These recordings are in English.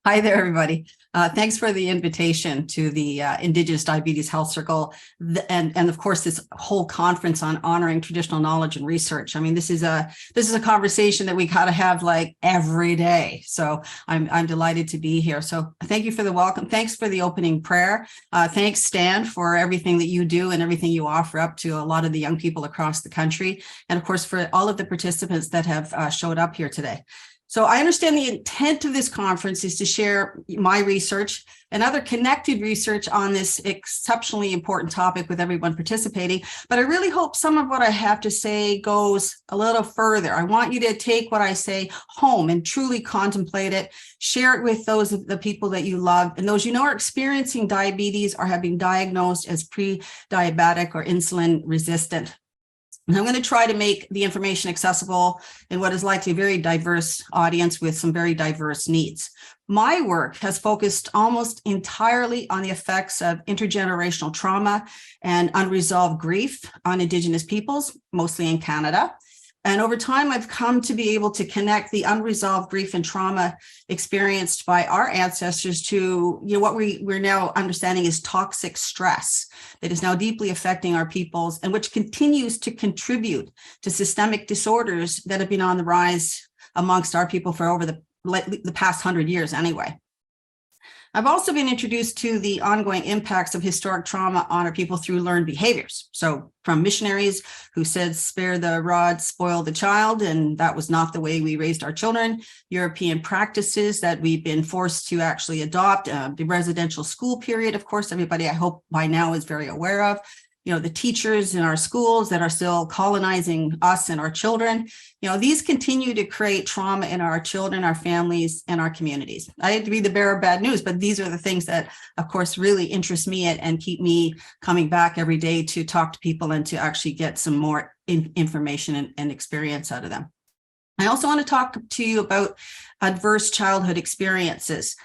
Hi there, everybody. Thanks for the invitation to the Indigenous Diabetes Health Circle, and of course this whole conference on honoring traditional knowledge and research. I mean, this is a conversation that we gotta have like every day. So I'm delighted to be here. So thank you for the welcome. Thanks for the opening prayer. Thanks, Stan, for everything that you do and everything you offer up to a lot of the young people across the country, and of course for all of the participants that have showed up here today. So I understand the intent of this conference is to share my research and other connected research on this exceptionally important topic with everyone participating. But I really hope some of what I have to say goes a little further. I want you to take what I say home and truly contemplate it, share it with those of the people that you love and those you know are experiencing diabetes or have been diagnosed as pre-diabetic or insulin resistant. And I'm going to try to make the information accessible in what is likely a very diverse audience with some very diverse needs. My work has focused almost entirely on the effects of intergenerational trauma and unresolved grief on Indigenous peoples, mostly in Canada. And over time, I've come to be able to connect the unresolved grief and trauma experienced by our ancestors to what we're now understanding is toxic stress that is now deeply affecting our peoples and which continues to contribute to systemic disorders that have been on the rise amongst our people for over the past 100 years anyway. I've also been introduced to the ongoing impacts of historic trauma on our people through learned behaviors. So from missionaries who said, spare the rod, spoil the child, and that was not the way we raised our children, European practices that we've been forced to actually adopt, the residential school period, of course, everybody I hope by now is very aware of, the teachers in our schools that are still colonizing us and our children, these continue to create trauma in our children, our families, and our communities. I hate to be the bearer of bad news, but these are the things that, of course, really interest me and keep me coming back every day to talk to people and to actually get some more information and experience out of them. I also want to talk to you about adverse childhood experiences,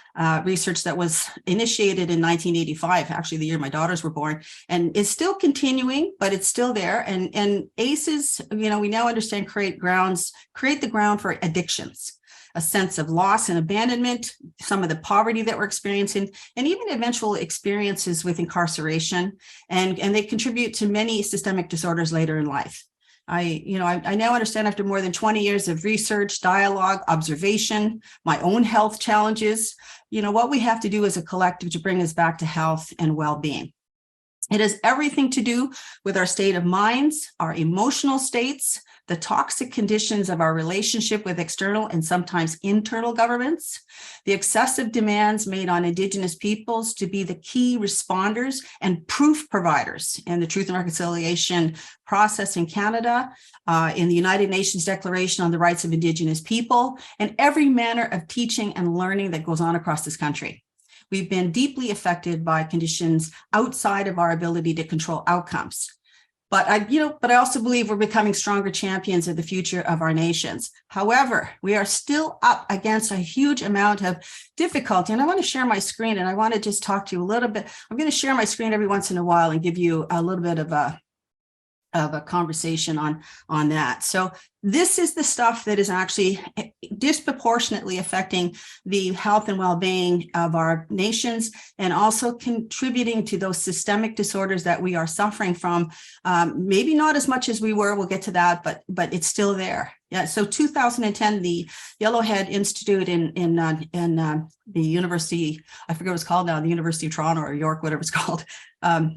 research that was initiated in 1985, actually the year my daughters were born, and is still continuing, but it's still there. And ACEs, we now understand create the ground for addictions, a sense of loss and abandonment, some of the poverty that we're experiencing, and even eventual experiences with incarceration. And they contribute to many systemic disorders later in life. I now understand after more than 20 years of research, dialogue, observation, my own health challenges, what we have to do as a collective to bring us back to health and well-being. It has everything to do with our state of minds, our emotional states, the toxic conditions of our relationship with external and sometimes internal governments, the excessive demands made on Indigenous peoples to be the key responders and proof providers in the Truth and Reconciliation process in Canada, in the United Nations Declaration on the Rights of Indigenous People, and every manner of teaching and learning that goes on across this country. We've been deeply affected by conditions outside of our ability to control outcomes. But I also believe we're becoming stronger champions of the future of our nations. However, we are still up against a huge amount of difficulty. And I want to share my screen, and I want to just talk to you a little bit. I'm going to share my screen every once in a while and give you a little bit of a conversation on that. So this is the stuff that is actually disproportionately affecting the health and well-being of our nations and also contributing to those systemic disorders that we are suffering from. Maybe not as much as we were, we'll get to that, but it's still there. Yeah, so 2010, the Yellowhead Institute in the University, I forget what it's called now, the University of Toronto or York, whatever it's called,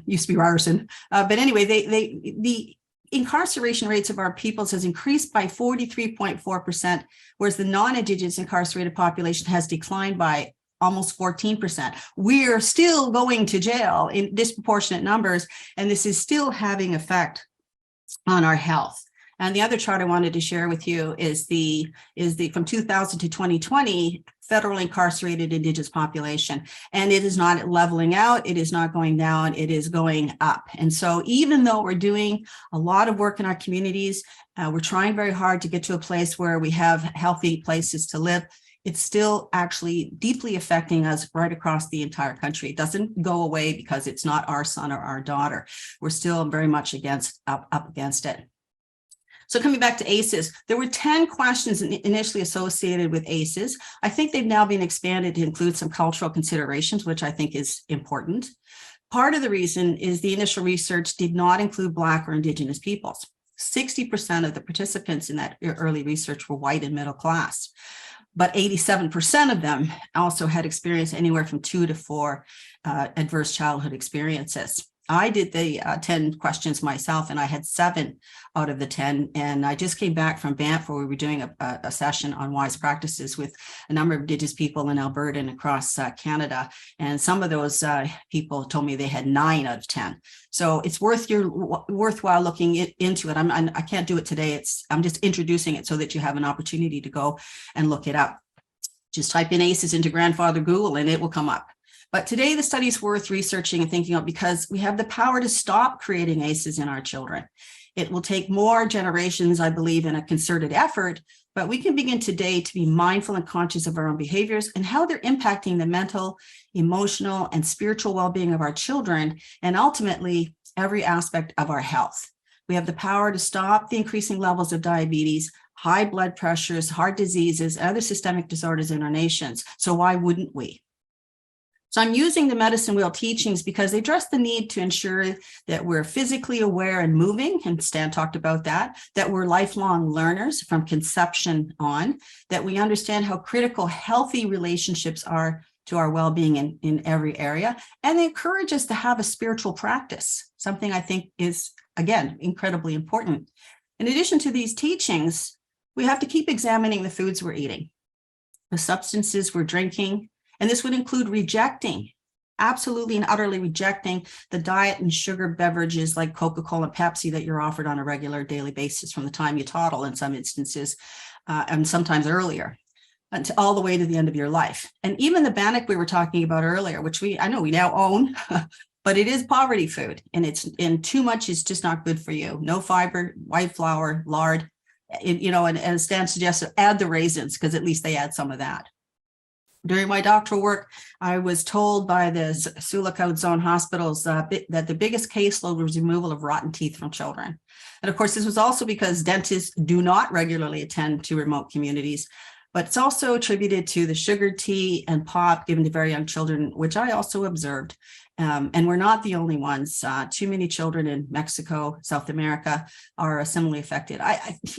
used to be Ryerson. But anyway, the incarceration rates of our peoples has increased by 43.4%, whereas the non-Indigenous incarcerated population has declined by almost 14%. We're still going to jail in disproportionate numbers, and this is still having effect on our health. And the other chart I wanted to share with you is the from 2000 to 2020 federally incarcerated Indigenous population. And it is not leveling out, it is not going down, it is going up. And so even though we're doing a lot of work in our communities, we're trying very hard to get to a place where we have healthy places to live, it's still actually deeply affecting us right across the entire country. It doesn't go away because it's not our son or our daughter. We're still very much up against it. So coming back to ACEs, there were 10 questions initially associated with ACEs. I think they've now been expanded to include some cultural considerations, which I think is important. Part of the reason is the initial research did not include Black or Indigenous peoples. 60% of the participants in that early research were white and middle class, but 87% of them also had experienced anywhere from 2 to 4 adverse childhood experiences. I did the 10 questions myself, and I had 7 out of the 10. And I just came back from Banff, where we were doing a session on wise practices with a number of Indigenous people in Alberta and across Canada. And some of those people told me they had 9 out of 10. So it's worthwhile looking into it. I can't do it today. I'm just introducing it so that you have an opportunity to go and look it up. Just type in ACEs into grandfather Google and it will come up. But today, the study is worth researching and thinking about because we have the power to stop creating ACEs in our children. It will take more generations, I believe, in a concerted effort, but we can begin today to be mindful and conscious of our own behaviors and how they're impacting the mental, emotional, and spiritual well-being of our children, and ultimately every aspect of our health. We have the power to stop the increasing levels of diabetes, high blood pressures, heart diseases, and other systemic disorders in our nations. So why wouldn't we? So I'm using the medicine wheel teachings because they address the need to ensure that we're physically aware and moving, and Stan talked about that we're lifelong learners from conception on, that we understand how critical healthy relationships are to our well-being in every area, and they encourage us to have a spiritual practice, something I think is, again, incredibly important. In addition to these teachings, we have to keep examining the foods we're eating, the substances we're drinking, and this would include rejecting, absolutely and utterly rejecting the diet and sugar beverages like Coca-Cola and Pepsi that you're offered on a regular daily basis from the time you toddle in some instances, and sometimes earlier, until all the way to the end of your life. And even the bannock we were talking about earlier, which I know we now own, but it is poverty food, and too much is just not good for you. No fiber, white flour, lard, and as Stan suggested, add the raisins because at least they add some of that. During my doctoral work, I was told by the Sulak Zone hospitals that the biggest caseload was removal of rotten teeth from children. And of course, this was also because dentists do not regularly attend to remote communities, but it's also attributed to the sugared tea and pop given to very young children, which I also observed. And we're not the only ones. Too many children in Mexico, South America are similarly affected.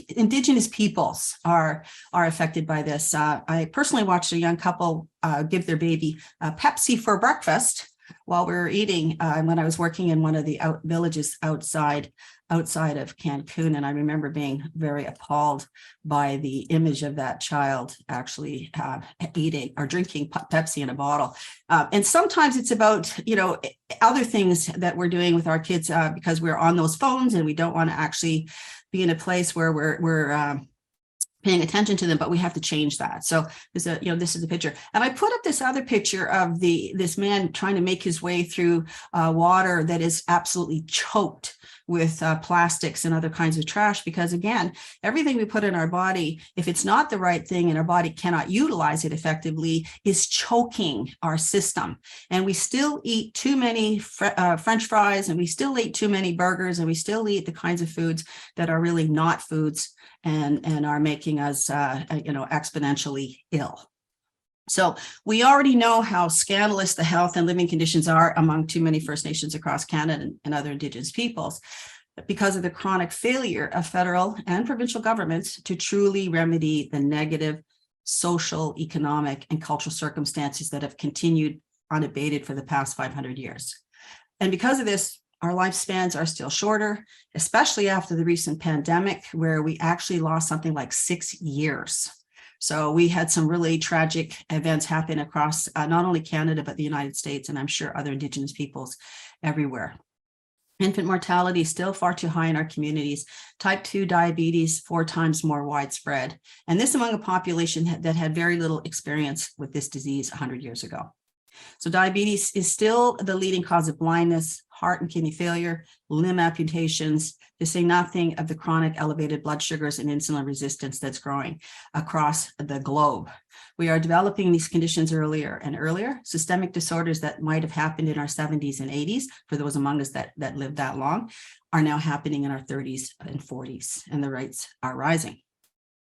Indigenous peoples are affected by this. I personally watched a young couple give their baby Pepsi for breakfast while we were eating when I was working in one of the villages outside of Cancun. And I remember being very appalled by the image of that child actually eating or drinking Pepsi in a bottle. And sometimes it's about, other things that we're doing with our kids because we're on those phones and we don't want to actually be in a place where we're paying attention to them, but we have to change that. So this is a picture. And I put up this other picture of this man trying to make his way through water that is absolutely choked with plastics and other kinds of trash, because again, everything we put in our body, if it's not the right thing and our body cannot utilize it effectively, is choking our system. And we still eat too many French fries, and we still eat too many burgers, and we still eat the kinds of foods that are really not foods and are making us exponentially ill. So we already know how scandalous the health and living conditions are among too many First Nations across Canada and other Indigenous peoples because of the chronic failure of federal and provincial governments to truly remedy the negative social, economic, and cultural circumstances that have continued unabated for the past 500 years. And because of this, our lifespans are still shorter, especially after the recent pandemic, where we actually lost something like 6 years. So we had some really tragic events happen across not only Canada, but the United States, and I'm sure other Indigenous peoples everywhere. Infant mortality is still far too high in our communities. Type 2 diabetes, 4 times more widespread. And this among a population that had very little experience with this disease 100 years ago. So diabetes is still the leading cause of blindness, heart and kidney failure, limb amputations, to say nothing of the chronic elevated blood sugars and insulin resistance that's growing across the globe. We are developing these conditions earlier and earlier. Systemic disorders that might have happened in our 70s and 80s, for those among us that lived that long, are now happening in our 30s and 40s, and the rates are rising.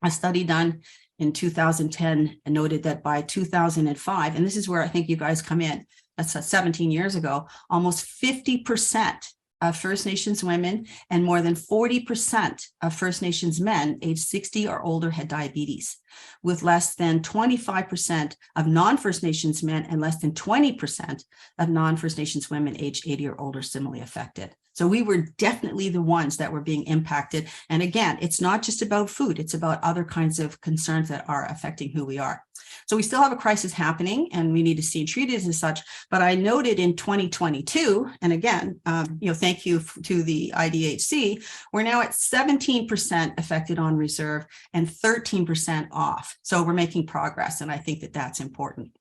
A study done in 2010 noted that by 2005, and this is where I think you guys come in, that's 17 years ago, almost 50% of First Nations women and more than 40% of First Nations men aged 60 or older had diabetes, with less than 25% of non-First Nations men and less than 20% of non-First Nations women aged 80 or older similarly affected. So we were definitely the ones that were being impacted. And again, it's not just about food, it's about other kinds of concerns that are affecting who we are. So we still have a crisis happening and we need to see and treat it as such. But I noted in 2022, and again, thank you to the IDHC, we're now at 17% affected on reserve and 13% off. So we're making progress. And I think that that's important.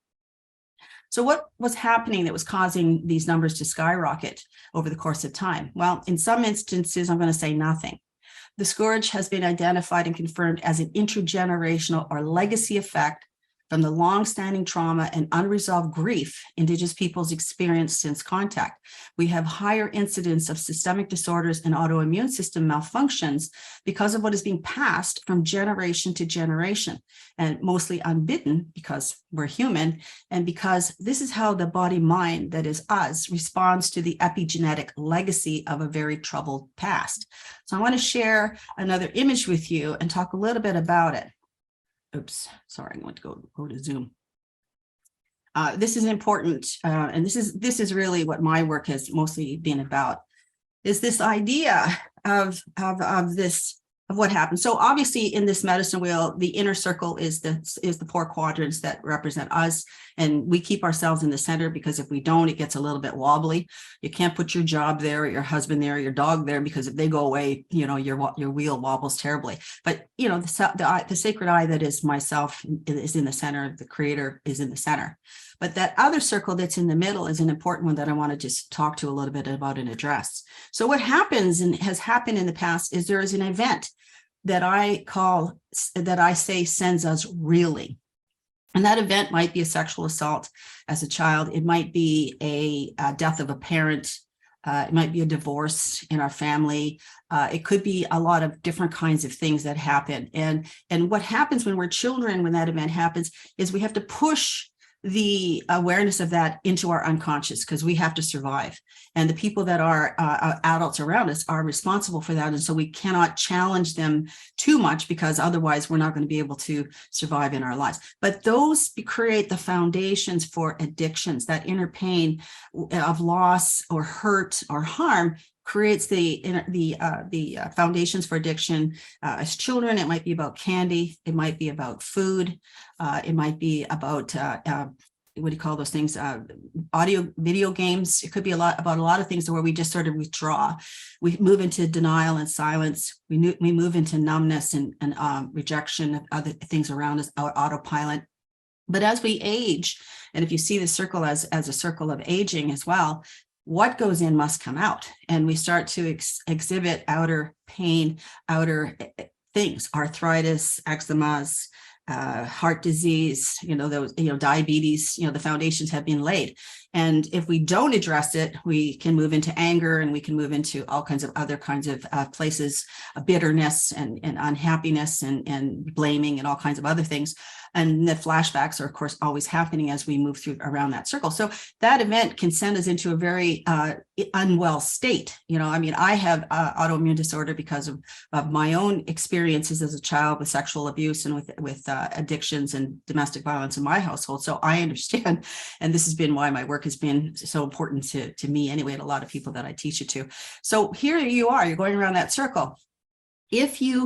So what was happening that was causing these numbers to skyrocket over the course of time? Well, in some instances, I'm going to say nothing. The scourge has been identified and confirmed as an intergenerational or legacy effect from the long-standing trauma and unresolved grief Indigenous peoples experienced since contact. We have higher incidence of systemic disorders and autoimmune system malfunctions because of what is being passed from generation to generation, and mostly unbidden because we're human, and because this is how the body-mind, that is us, responds to the epigenetic legacy of a very troubled past. So I want to share another image with you and talk a little bit about it. Oops, sorry, I'm going to go to Zoom. This is important, and this is really what my work has mostly been about, is this idea of what happens. So obviously in this medicine wheel, the inner circle is the four quadrants that represent us, and we keep ourselves in the center, because if we don't, it gets a little bit wobbly. You can't put your job there, or your husband there, or your dog there, because if they go away, your wheel wobbles terribly. But the sacred eye that is myself is in the center. The creator is in the center. But that other circle that's in the middle is an important one that I want to just talk to a little bit about and address. So what happens and has happened in the past is there is an event that I say sends us reeling. And that event might be a sexual assault as a child. It might be a death of a parent. It might be a divorce in our family. It could be a lot of different kinds of things that happen. And what happens when we're children, when that event happens, is we have to push the awareness of that into our unconscious, because we have to survive. And the people that are adults around us are responsible for that. And so we cannot challenge them too much, because otherwise we're not going to be able to survive in our lives. But those create the foundations for addictions. That inner pain of loss or hurt or harm creates the foundations for addiction. As children, it might be about candy. It might be about food. It might be about, what do you call those things? Video games. It could be about a lot of things where we just sort of withdraw. We move into denial and silence. We move into numbness and rejection of other things around us, our autopilot. But as we age, and if you see the circle as a circle of aging as well, what goes in must come out, and we start to exhibit outer pain, outer things, arthritis, eczemas, heart disease, diabetes. The foundations have been laid. And if we don't address it, we can move into anger, and we can move into all kinds of other kinds of places, bitterness and unhappiness and blaming and all kinds of other things. And the flashbacks are, of course, always happening as we move through around that circle. So that event can send us into a very unwell state. I have autoimmune disorder because of my own experiences as a child with sexual abuse and with addictions and domestic violence in my household. So I understand, and this has been why my work has been so important to me anyway, and a lot of people that I teach it to. So here you are, you're going around that circle. If you're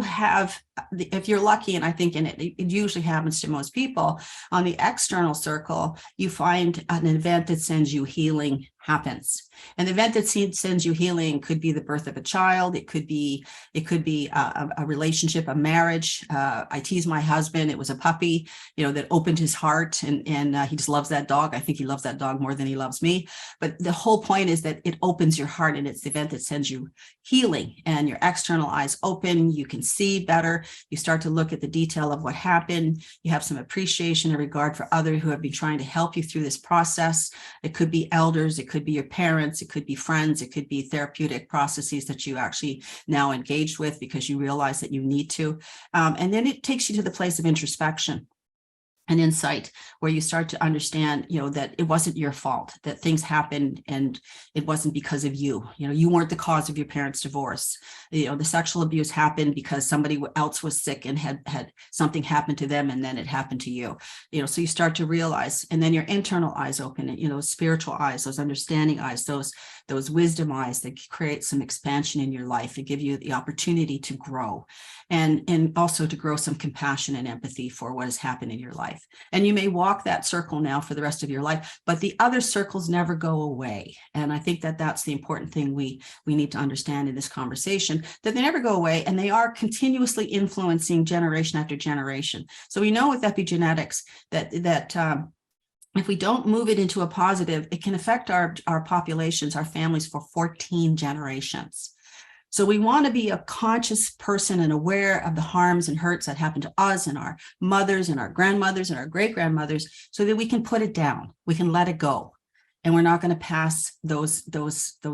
lucky, and I think it usually happens to most people, on the external circle, you find an event that sends you healing happens. And the event that sends you healing could be the birth of a child. It could be a relationship, a marriage. I tease my husband. It was a puppy, that opened his heart, and he just loves that dog. I think he loves that dog more than he loves me. But the whole point is that it opens your heart, and it's the event that sends you healing, and your external eyes open. You can see better. You start to look at the detail of what happened. You have some appreciation and regard for others who have been trying to help you through this process. It could be elders, it could be your parents, it could be friends, it could be therapeutic processes that you actually now engaged with because you realize that you need to. And then it takes you to the place of introspection and insight, where you start to understand, that it wasn't your fault, that things happened and it wasn't because of you. You weren't the cause of your parents' divorce. The sexual abuse happened because somebody else was sick and had something happen to them, and then it happened to you. So you start to realize, and then your internal eyes open, spiritual eyes, those understanding eyes, those wisdom eyes that create some expansion in your life, that give you the opportunity to grow, and also to grow some compassion and empathy for what has happened in your life. And you may walk that circle now for the rest of your life, but the other circles never go away. And I think that that's the important thing we need to understand in this conversation, that they never go away, and they are continuously influencing generation after generation. So we know with epigenetics that if we don't move it into a positive, it can affect our populations, our families, for 14 generations. So we want to be a conscious person and aware of the harms and hurts that happen to us and our mothers and our grandmothers and our great-grandmothers, so that we can put it down, we can let it go. And we're not going to pass those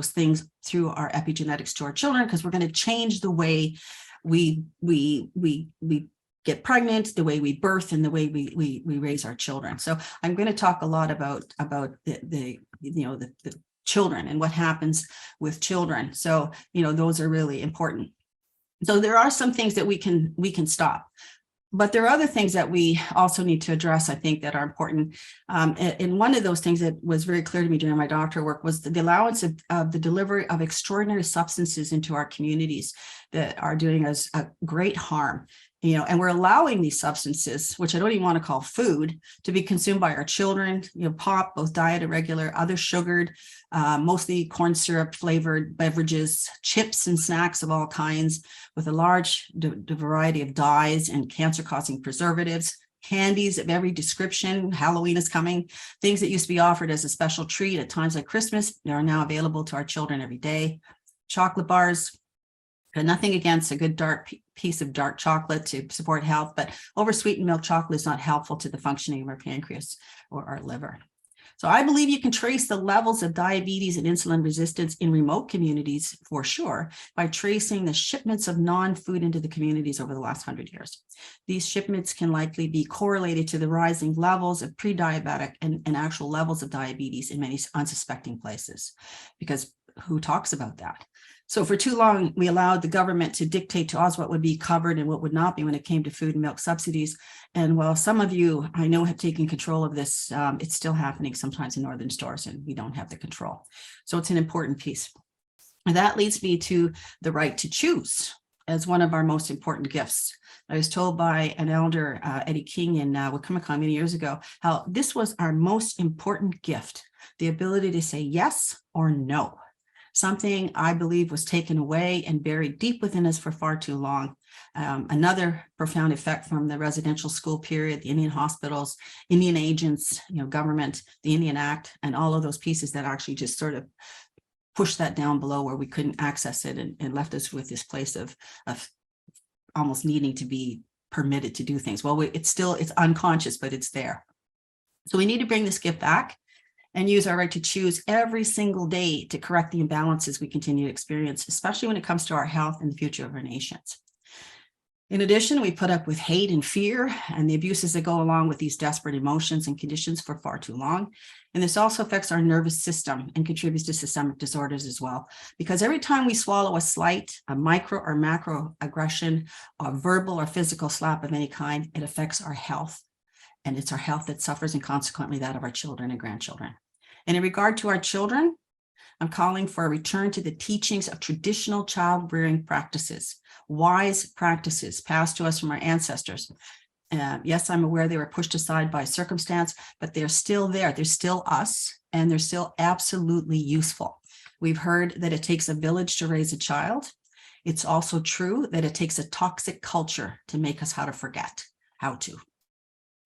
things through our epigenetics to our children, because we're going to change the way we get pregnant, the way we birth, and the way we raise our children. So I'm going to talk a lot about the children and what happens with children. So, those are really important. So there are some things that we can stop, but there are other things that we also need to address, I think, that are important. And one of those things that was very clear to me during my doctoral work was the allowance of the delivery of extraordinary substances into our communities that are doing us a great harm. And we're allowing these substances, which I don't even want to call food, to be consumed by our children, pop, both diet and regular, other sugared, mostly corn syrup flavored beverages, chips and snacks of all kinds, with a large variety of dyes and cancer-causing preservatives, candies of every description. Halloween is coming. Things that used to be offered as a special treat at times like Christmas, they are now available to our children every day. Chocolate bars. Got nothing against a good dark piece of dark chocolate to support health, but oversweetened milk chocolate is not helpful to the functioning of our pancreas or our liver. So I believe you can trace the levels of diabetes and insulin resistance in remote communities for sure by tracing the shipments of non-food into the communities over the last 100 years. These shipments can likely be correlated to the rising levels of pre-diabetic and actual levels of diabetes in many unsuspecting places, because who talks about that? So for too long, we allowed the government to dictate to us what would be covered and what would not be when it came to food and milk subsidies. And while some of you, I know, have taken control of this, it's still happening sometimes in northern stores, and we don't have the control. So it's an important piece. And that leads me to the right to choose as one of our most important gifts. I was told by an elder, Eddie King, in Wicomico many years ago, how this was our most important gift, the ability to say yes or no. Something I believe was taken away and buried deep within us for far too long. Another profound effect from the residential school period, the Indian hospitals, Indian agents, government, the Indian Act, and all of those pieces that actually just sort of pushed that down below where we couldn't access it, and left us with this place of almost needing to be permitted to do things. Well, it's unconscious, but it's there. So we need to bring this gift back and use our right to choose every single day to correct the imbalances we continue to experience, especially when it comes to our health and the future of our nations. In addition, we put up with hate and fear and the abuses that go along with these desperate emotions and conditions for far too long. And this also affects our nervous system and contributes to systemic disorders as well. Because every time we swallow a slight, a micro or macro aggression, a verbal or physical slap of any kind, it affects our health. And it's our health that suffers, and consequently that of our children and grandchildren. And in regard to our children, I'm calling for a return to the teachings of traditional child rearing practices, wise practices passed to us from our ancestors. Yes, I'm aware they were pushed aside by circumstance, but they're still there. They're still us, and they're still absolutely useful. We've heard that it takes a village to raise a child. It's also true that it takes a toxic culture to make us forget how to.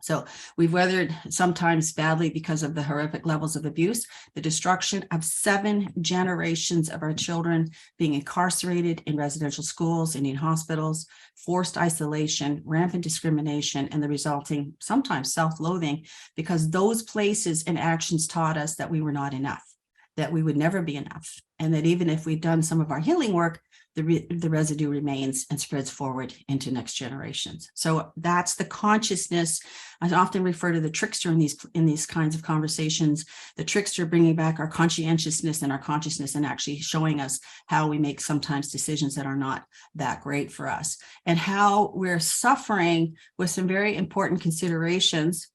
So we've weathered sometimes badly because of the horrific levels of abuse, the destruction of 7 generations of our children being incarcerated in residential schools and in hospitals, forced isolation, rampant discrimination, and the resulting sometimes self-loathing, because those places and actions taught us that we were not enough, that we would never be enough, and that even if we'd done some of our healing work, the residue remains and spreads forward into next generations. So that's the consciousness. I often refer to the trickster in these kinds of conversations, the trickster bringing back our conscientiousness and our consciousness and actually showing us how we make sometimes decisions that are not that great for us, and how we're suffering with some very important considerations,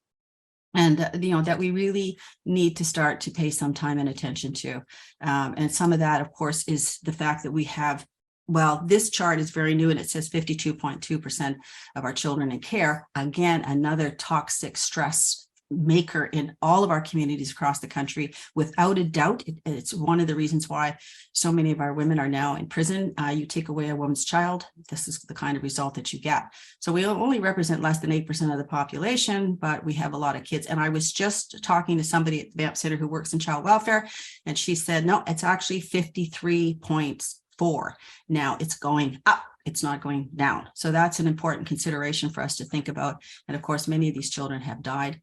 and that we really need to start to pay some time and attention to. And some of that, of course, is the fact that we have, well, this chart is very new and it says 52.2% of our children in care. Again, another toxic stress maker in all of our communities across the country. Without a doubt, it's one of the reasons why so many of our women are now in prison. You take away a woman's child, this is the kind of result that you get. So we only represent less than 8% of the population, but we have a lot of kids. And I was just talking to somebody at the BAMP Center who works in child welfare, and she said, no, it's actually 53.4. Now it's going up. It's not going down. So that's an important consideration for us to think about. And of course, many of these children have died,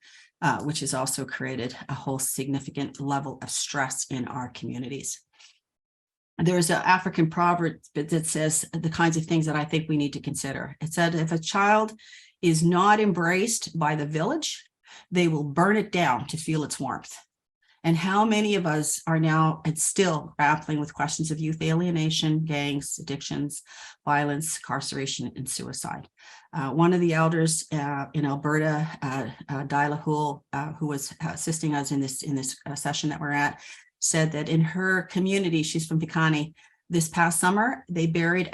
which has also created a whole significant level of stress in our communities. There's an African proverb that says the kinds of things that I think we need to consider. It said, if a child is not embraced by the village, they will burn it down to feel its warmth. And how many of us are now and still grappling with questions of youth alienation, gangs, addictions, violence, incarceration, and suicide? One of the elders in Alberta, Dilahul, who was assisting us in this session that we're at, said that in her community, she's from Picani, this past summer, they buried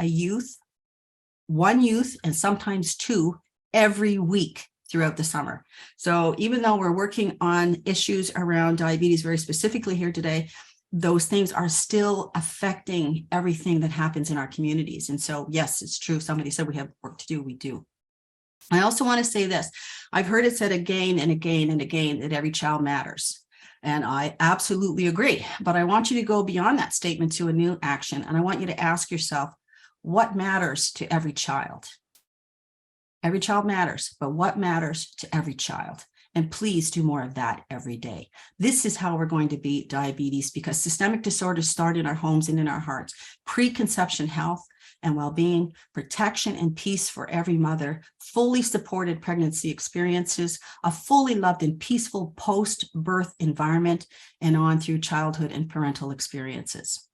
one youth, and sometimes 2 every week throughout the summer. So even though we're working on issues around diabetes very specifically here today, those things are still affecting everything that happens in our communities. And so, yes, it's true. Somebody said we have work to do. We do. I also want to say this. I've heard it said again and again and again that every child matters. And I absolutely agree. But I want you to go beyond that statement to a new action. And I want you to ask yourself, what matters to every child? Every child matters, but what matters to every child? And please do more of that every day. This is how we're going to beat diabetes, because systemic disorders start in our homes and in our hearts. Preconception health and well-being, protection and peace for every mother, fully supported pregnancy experiences, a fully loved and peaceful post-birth environment, and on through childhood and parental experiences.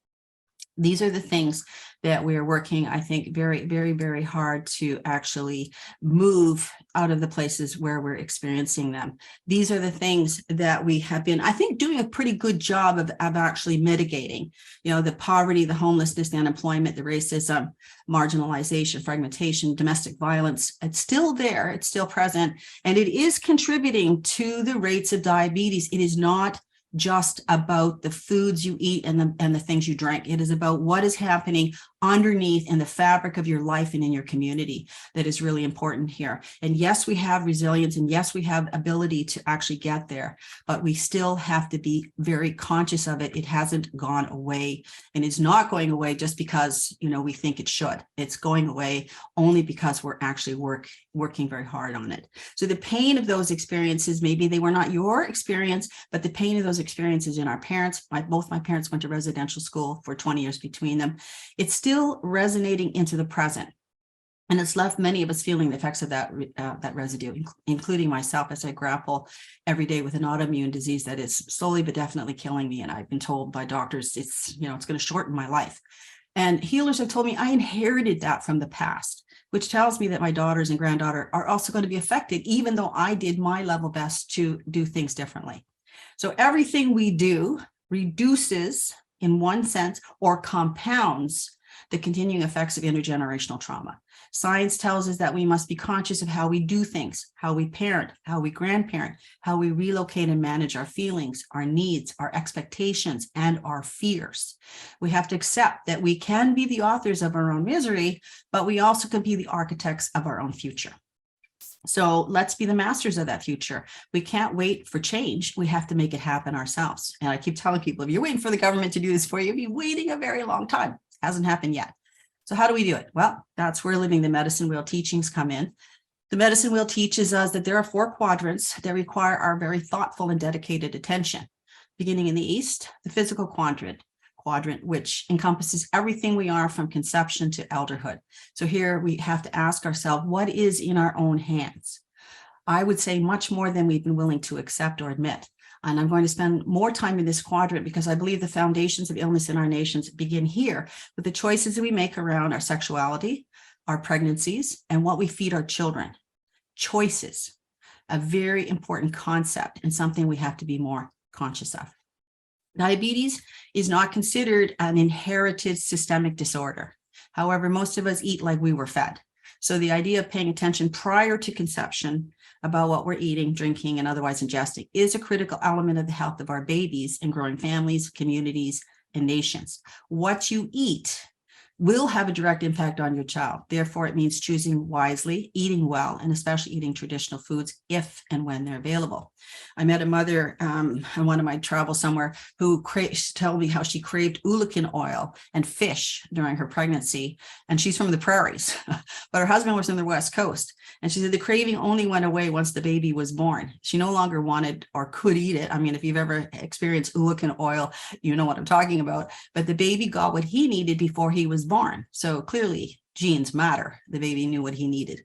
These are the things that we are working, I think, very, very, very hard to actually move out of the places where we're experiencing them. These are the things that we have been, I think, doing a pretty good job of actually mitigating, the poverty, the homelessness, the unemployment, the racism, marginalization, fragmentation, domestic violence. It's still there, it's still present, and it is contributing to the rates of diabetes. It is not just about the foods you eat and the things you drink. It is about what is happening underneath in the fabric of your life and in your community that is really important here. And yes, we have resilience, and yes, we have ability to actually get there, but we still have to be very conscious of it. It hasn't gone away, and it's not going away just because, we think it should. It's going away only because we're actually working very hard on it. So the pain of those experiences, maybe they were not your experience, but the pain of those experiences in our parents, both my parents went to residential school for 20 years between them. It's still resonating into the present. And it's left many of us feeling the effects of that residue, including myself, as I grapple every day with an autoimmune disease that is slowly but definitely killing me. And I've been told by doctors it's going to shorten my life. And healers have told me I inherited that from the past, which tells me that my daughters and granddaughter are also going to be affected, even though I did my level best to do things differently. So everything we do reduces, in one sense, or compounds the continuing effects of intergenerational trauma. Science tells us that we must be conscious of how we do things, how we parent, how we grandparent, how we relocate and manage our feelings, our needs, our expectations, and our fears. We have to accept that we can be the authors of our own misery, but we also can be the architects of our own future. So let's be the masters of that future. We can't wait for change. We have to make it happen ourselves. And I keep telling people, if you're waiting for the government to do this for you, you'll be waiting a very long time. It hasn't happened yet. So how do we do it? Well, that's where Living the Medicine Wheel teachings come in. The Medicine Wheel teaches us that there are 4 quadrants that require our very thoughtful and dedicated attention. Beginning in the east, the physical quadrant, which encompasses everything we are from conception to elderhood. So here we have to ask ourselves, what is in our own hands? I would say much more than we've been willing to accept or admit. And I'm going to spend more time in this quadrant because I believe the foundations of illness in our nations begin here with the choices that we make around our sexuality, our pregnancies, and what we feed our children. Choices, a very important concept and something we have to be more conscious of. Diabetes is not considered an inherited systemic disorder. However, most of us eat like we were fed. So the idea of paying attention prior to conception about what we're eating, drinking, and otherwise ingesting is a critical element of the health of our babies and growing families, communities, and nations. What you eat will have a direct impact on your child. Therefore, it means choosing wisely, eating well, and especially eating traditional foods if and when they're available. I met a mother on one of my travels somewhere who told me how she craved ulican oil and fish during her pregnancy. And she's from the prairies, but her husband was from the West Coast. And she said the craving only went away once the baby was born. She no longer wanted or could eat it. I mean, if you've ever experienced ulican oil, you know what I'm talking about. But the baby got what he needed before he was born. So clearly, genes matter. The baby knew what he needed.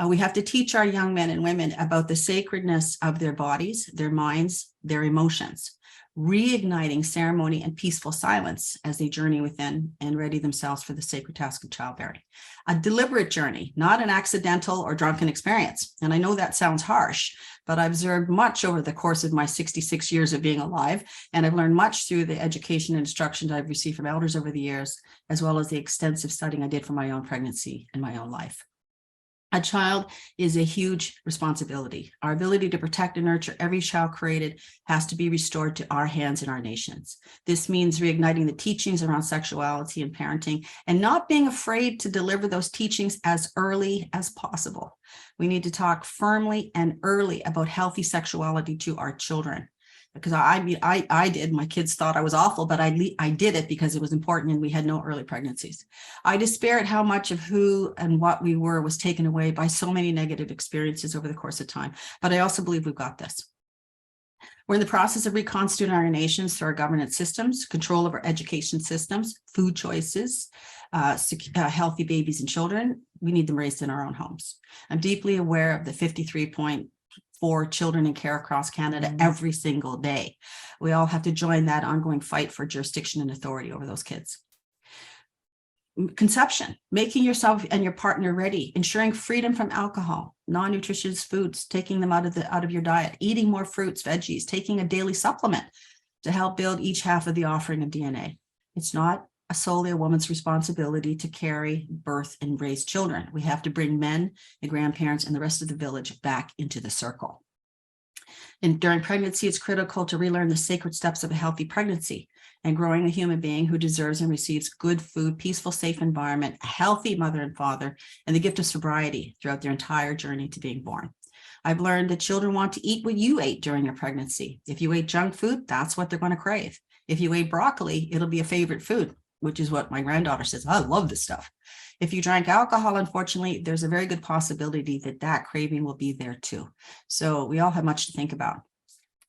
We have to teach our young men and women about the sacredness of their bodies, their minds, their emotions, reigniting ceremony and peaceful silence as they journey within and ready themselves for the sacred task of childbearing. A deliberate journey, not an accidental or drunken experience. And I know that sounds harsh, but I've observed much over the course of my 66 years of being alive, and I've learned much through the education and instruction I've received from elders over the years, as well as the extensive studying I did for my own pregnancy and my own life. A child is a huge responsibility. Our ability to protect and nurture every child created has to be restored to our hands and our nations. This means reigniting the teachings around sexuality and parenting and not being afraid to deliver those teachings as early as possible. We need to talk firmly and early about healthy sexuality to our children. Because I did. My kids thought I was awful, but I did it because it was important and we had no early pregnancies. I despair at how much of who and what we were was taken away by so many negative experiences over the course of time. But I also believe we've got this. We're in the process of reconstituting our nations through our governance systems, control of our education systems, food choices, healthy babies and children. We need them raised in our own homes. I'm deeply aware of the 53.4 children in care across Canada every single day. We all have to join that ongoing fight for jurisdiction and authority over those kids. Conception, making yourself and your partner ready, ensuring freedom from alcohol, non-nutritious foods, taking them out of your diet, eating more fruits, veggies, taking a daily supplement to help build each half of the offering of DNA. It's not solely a woman's responsibility to carry, birth, and raise children. We have to bring men, the grandparents, and the rest of the village back into the circle. And during pregnancy, it's critical to relearn the sacred steps of a healthy pregnancy and growing a human being who deserves and receives good food, peaceful, safe environment, a healthy mother and father, and the gift of sobriety throughout their entire journey to being born. I've learned that children want to eat what you ate during your pregnancy. If you ate junk food, that's what they're going to crave. If you ate broccoli, it'll be a favorite food, which is what my granddaughter says. I love this stuff. If you drank alcohol, unfortunately, there's a very good possibility that that craving will be there too. So we all have much to think about.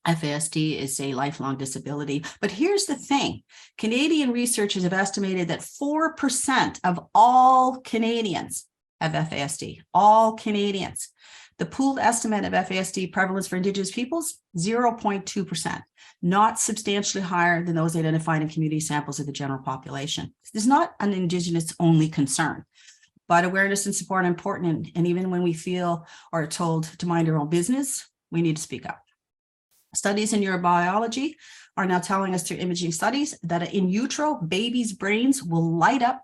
FASD is a lifelong disability. But here's the thing. Canadian researchers have estimated that 4% of all Canadians have FASD. All Canadians. The pooled estimate of FASD prevalence for Indigenous peoples, 0.2%, not substantially higher than those identified in community samples of the general population. This is not an Indigenous only concern, but awareness and support are important. And even when we feel or are told to mind our own business, we need to speak up. Studies in neurobiology are now telling us through imaging studies that in utero, babies' brains will light up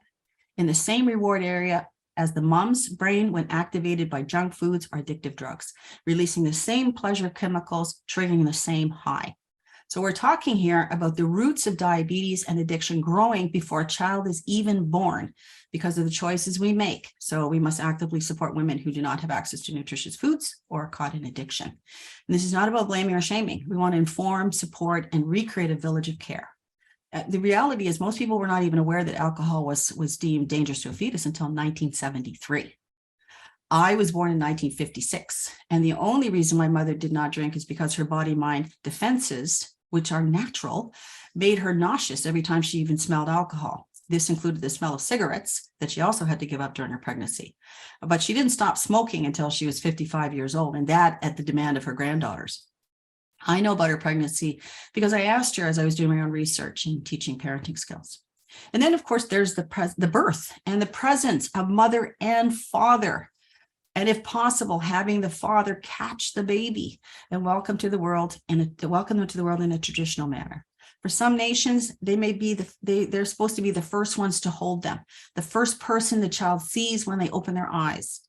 in the same reward area as the mom's brain when activated by junk foods or addictive drugs, releasing the same pleasure chemicals, triggering the same high. So we're talking here about the roots of diabetes and addiction growing before a child is even born because of the choices we make. So we must actively support women who do not have access to nutritious foods or are caught in addiction. And this is not about blaming or shaming. We want to inform, support, and recreate a village of care. The reality is most people were not even aware that alcohol was deemed dangerous to a fetus until 1973. I was born in 1956, and the only reason my mother did not drink is because her body-mind defenses, which are natural, made her nauseous every time she even smelled alcohol. This included the smell of cigarettes that she also had to give up during her pregnancy. But she didn't stop smoking until she was 55 years old, and that at the demand of her granddaughters. I know about her pregnancy because I asked her as I was doing my own research and teaching parenting skills. And then, of course, there's the birth and the presence of mother and father. And if possible, having the father catch the baby and welcome them to the world in a traditional manner. For some nations, they're supposed to be the first ones to hold them, the first person the child sees when they open their eyes.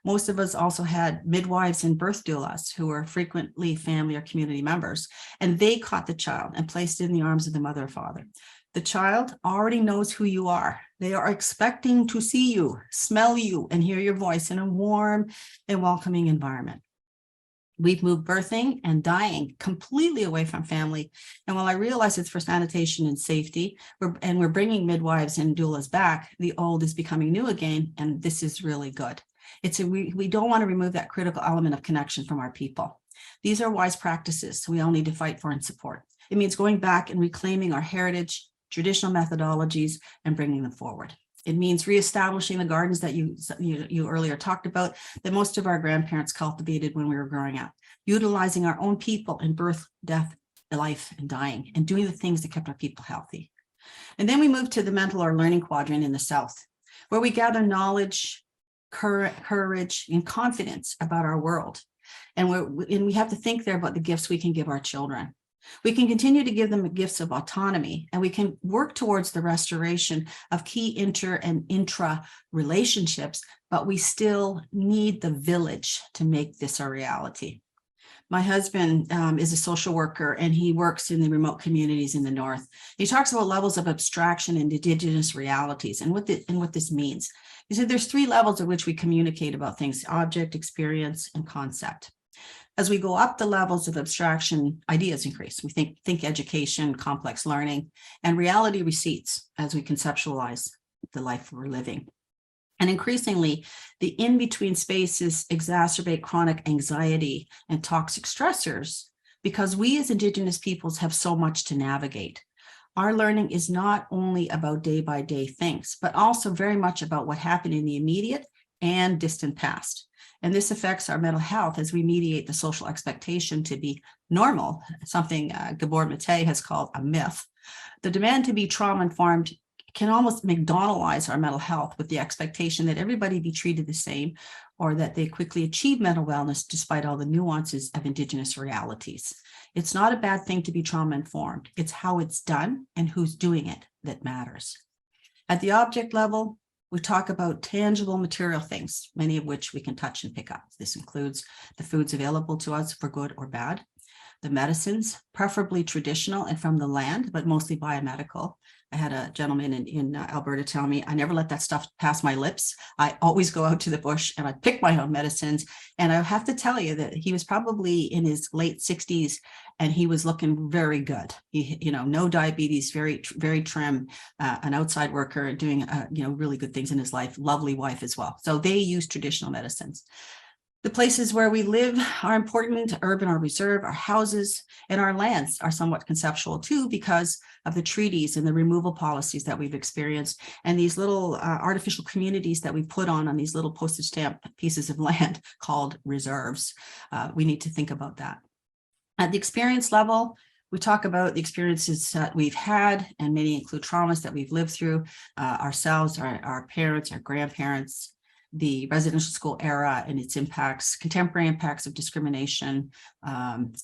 Most of us also had midwives and birth doulas who were frequently family or community members, and they caught the child and placed it in the arms of the mother or father. The child already knows who you are. They are expecting to see you, smell you, and hear your voice in a warm and welcoming environment. We've moved birthing and dying completely away from family. And while I realize it's for sanitation and safety, we're bringing midwives and doulas back, the old is becoming new again, and this is really good. We don't want to remove that critical element of connection from our people. These are wise practices we all need to fight for and support. It means going back and reclaiming our heritage, traditional methodologies, and bringing them forward. It means reestablishing the gardens that you earlier talked about that most of our grandparents cultivated when we were growing up, utilizing our own people in birth, death, life, and dying, and doing the things that kept our people healthy. And then we move to the mental or learning quadrant in the South, where we gather knowledge, courage, and confidence about our world. And we have to think there about the gifts we can give our children. We can continue to give them gifts of autonomy, and we can work towards the restoration of key inter and intra relationships, but we still need the village to make this a reality. My husband is a social worker, and he works in the remote communities in the North. He talks about levels of abstraction and indigenous realities and what this means. He said there's 3 levels at which we communicate about things: object, experience, and concept. As we go up the levels of abstraction, ideas increase. We think education, complex learning, and reality recedes as we conceptualize the life we're living. And increasingly, the in-between spaces exacerbate chronic anxiety and toxic stressors because we as Indigenous peoples have so much to navigate. Our learning is not only about day-by-day things, but also very much about what happened in the immediate and distant past. And this affects our mental health as we mediate the social expectation to be normal, something Gabor Mate has called a myth. The demand to be trauma-informed can almost McDonaldize our mental health with the expectation that everybody be treated the same or that they quickly achieve mental wellness despite all the nuances of Indigenous realities. It's not a bad thing to be trauma-informed. It's how it's done and who's doing it that matters. At the object level, we talk about tangible material things, many of which we can touch and pick up. This includes the foods available to us for good or bad, the medicines, preferably traditional and from the land, but mostly biomedical. I had a gentleman in Alberta tell me, I never let that stuff pass my lips. I always go out to the bush and I pick my own medicines. And I have to tell you that he was probably in his late 60s and he was looking very good. No diabetes, very, very trim, an outside worker doing, really good things in his life, lovely wife as well. So they use traditional medicines. The places where we live are important, urban or reserve, our houses and our lands are somewhat conceptual too because of the treaties and the removal policies that we've experienced and these little artificial communities that we put on these little postage stamp pieces of land called reserves. We need to think about that. At the experience level, we talk about the experiences that we've had, and many include traumas that we've lived through ourselves, our parents, our grandparents, the residential school era and its impacts, contemporary impacts of discrimination,